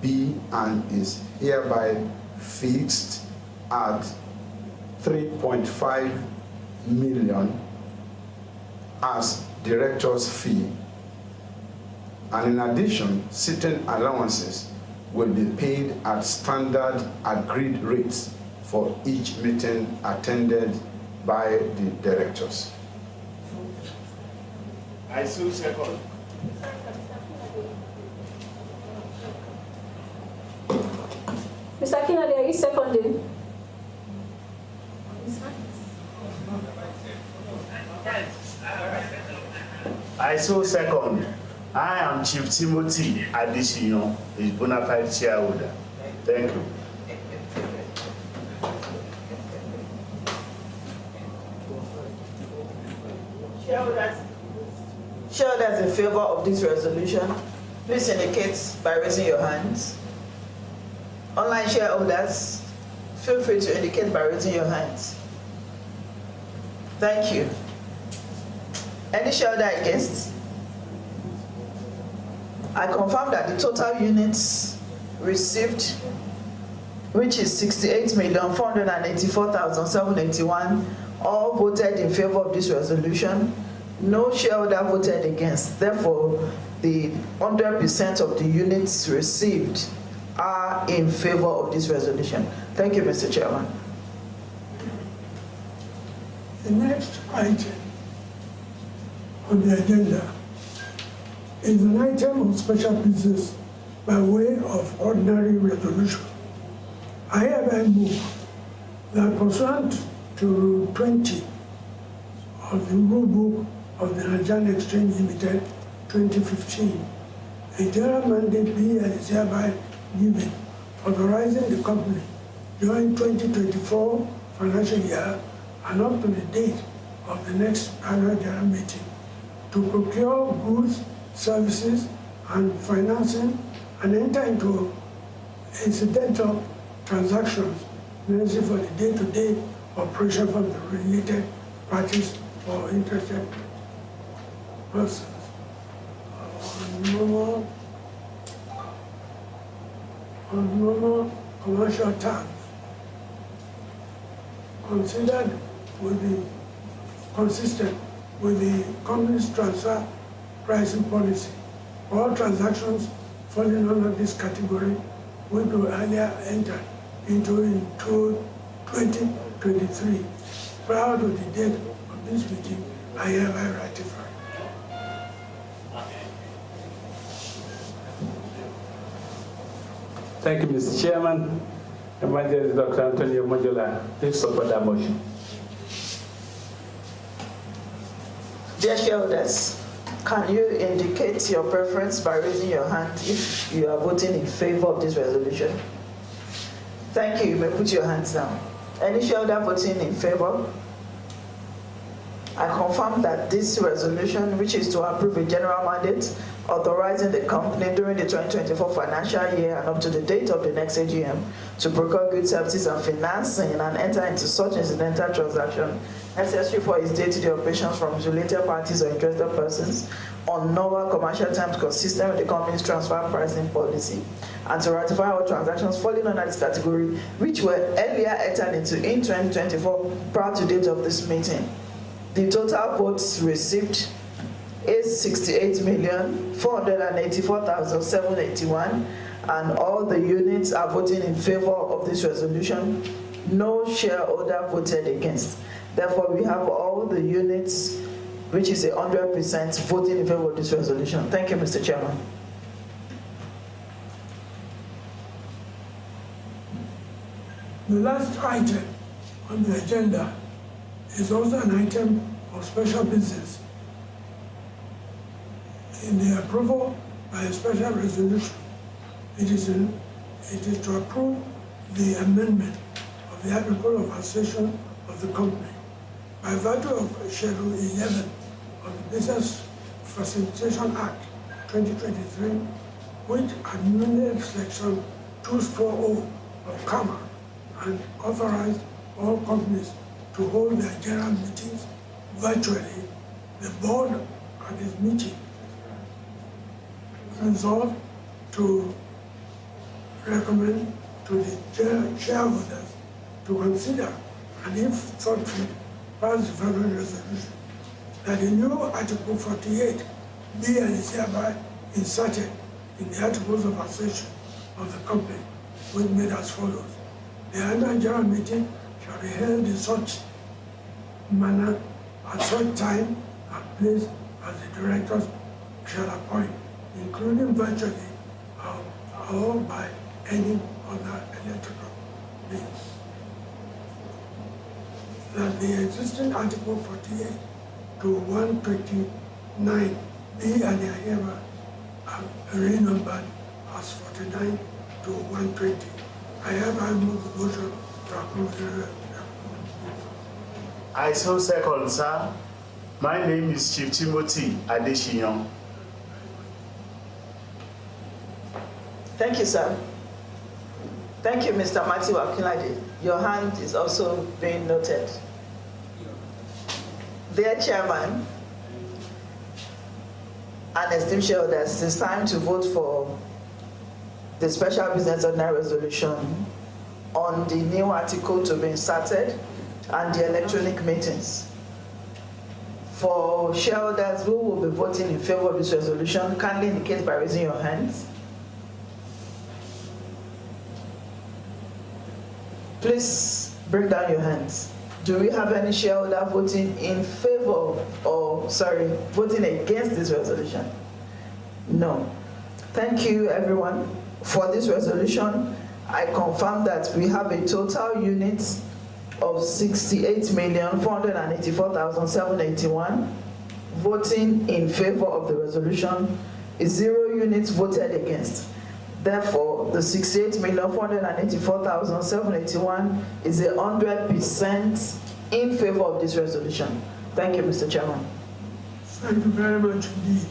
be and is hereby fixed at 3.5 million as director's fee, and in addition, certain allowances will be paid at standard agreed rates for each meeting attended by the directors.
I so second.
Mr. Kinade, are you seconding?
I so second. I am Chief Timothy Adesina, his bona fide shareholder. Thank you.
Shareholders in favor of this resolution, please indicate by raising your hands. Online shareholders, feel free to indicate by raising your hands. Thank you. Any shareholder against? I confirm that the total units received, which is 68,484,781, all voted in favor of this resolution. No shareholder voted against. Therefore, the 100% of the units received are in favor of this resolution. Thank you, Mr. Chairman.
The next item on the agenda is an item of special business by way of ordinary resolution. I hereby move that pursuant to Rule 20 of the Rule Book of the Nigerian Exchange Limited 2015, a general mandate be and is hereby given authorizing the company during 2024 financial year and up to the date of the next annual general meeting to procure goods, services, and financing and enter into incidental transactions necessary for the day-to-day operation from the related parties or interested persons on normal commercial terms, considered with the consistent with the company's transfer pricing policy. All transactions falling under this category will be earlier entered into in 2023. Prior to the date of this meeting, I hereby ratify.
Thank you, Mr. Chairman. Evangelist Dr. Antonio Mojola, please support that motion.
Dear shareholders, can you indicate your preference by raising your hand if you are voting in favor of this resolution? Thank you. You may put your hands down. Any shareholder voting in favor? I confirm that this resolution, which is to approve a general mandate authorizing the company during the 2024 financial year and up to the date of the next AGM to procure goods, services, and financing and enter into such incidental transaction necessary for its day-to-day operations from related parties or interested persons on normal commercial terms consistent with the company's transfer pricing policy, and to ratify all transactions falling under this category which were earlier entered into in 2024 prior to date of this meeting. The total votes received is 68,484,781, and all the units are voting in favor of this resolution. No shareholder voted against. Therefore, we have all the units, which is 100%, voting in favor of this resolution. Thank you, Mr. Chairman.
The last item on the agenda is also an item of special business. In the approval by a special resolution, it is to approve the amendment of the Article of Association of the company by virtue of Schedule 11 of the Business Facilitation Act 2023, which amended Section 240 of CAMA and authorized all companies to hold their general meetings virtually. The board at its meeting resolved to recommend to the shareholders to consider, and if thought fit, pass the following resolution: that the new Article 48 be and is hereby inserted in the Articles of Association of the company, which made as follows. The annual general meeting shall be held in such manner, at such time and place as the directors shall appoint, including virtually or by any other electrical means. That the existing Article 48 to 129 be and are hereby renumbered as 49 to 120. I hereby move the motion to approve the resolution.
I so second, sir. My name is Chief Timothy Adeshinyon.
Thank you, sir. Thank you, Mr. Matthew Akinlade. Your hand is also being noted. Dear Chairman and esteemed shareholders, it is time to vote for the special business ordinary resolution on the new article to be inserted and the electronic meetings. For shareholders who will be voting in favor of this resolution, kindly indicate by raising your hands. Please bring down your hands. Do we have any shareholder voting in favor or, voting against this resolution? No. Thank you, everyone. For this resolution, I confirm that we have a total unit of 68,484,781 voting in favor of the resolution, 0 units voted against. Therefore, the 68,484,781 is 100% in favor of this resolution. Thank you, Mr. Chairman.
Thank you very much indeed.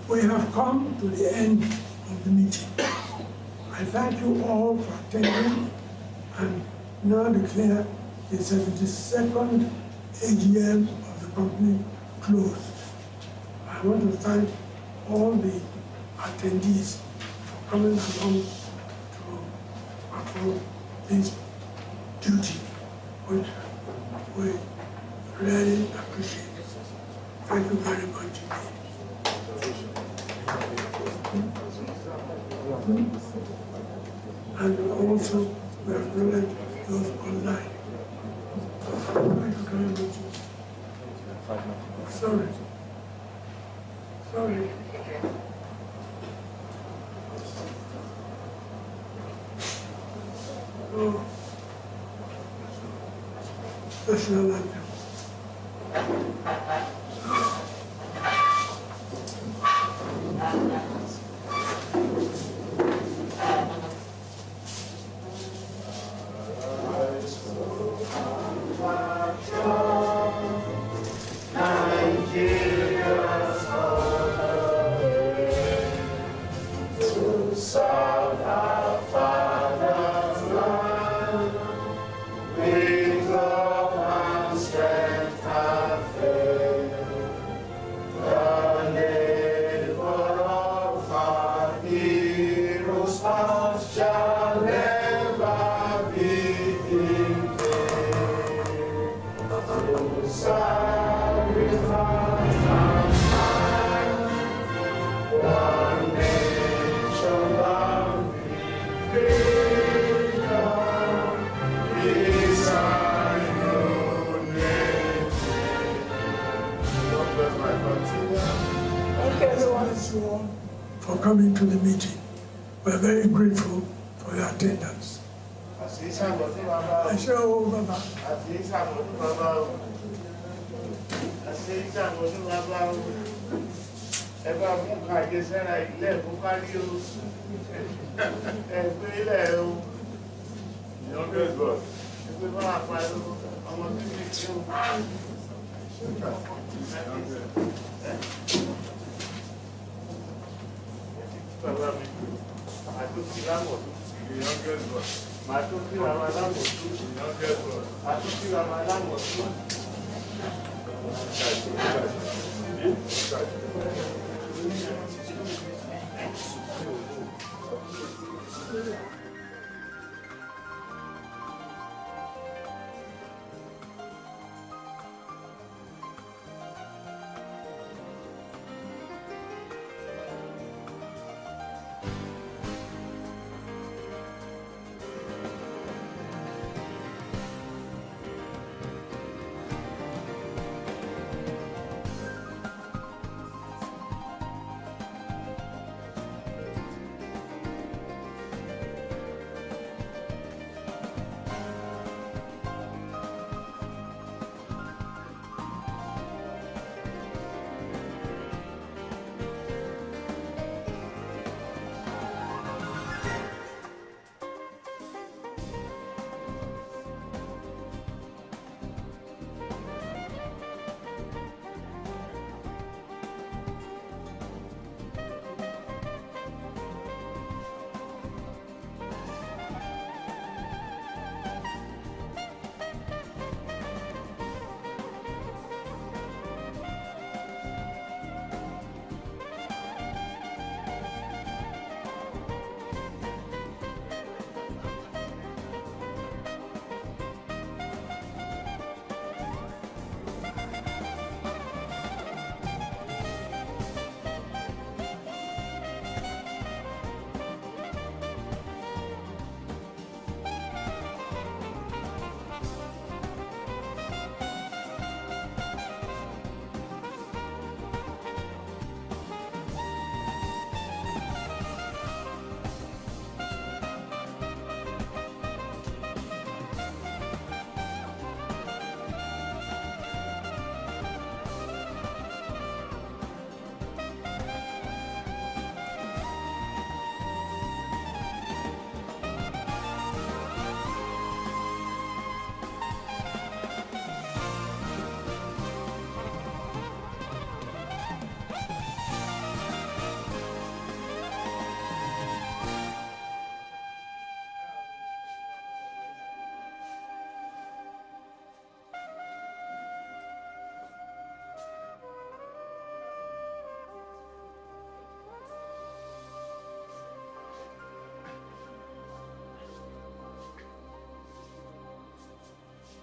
We have come to the end of the meeting. I thank you all for attending and now declare the 72nd AGM of the company closed. I want to thank all the attendees for coming along to perform this duty, which we really appreciate. Thank you very much indeed. And also, we acknowledge those online. Thank you very much. Sorry. Oh. National anthem.
Oh
Thank you, everyone.
For coming to the meeting. We're very grateful for your attendance.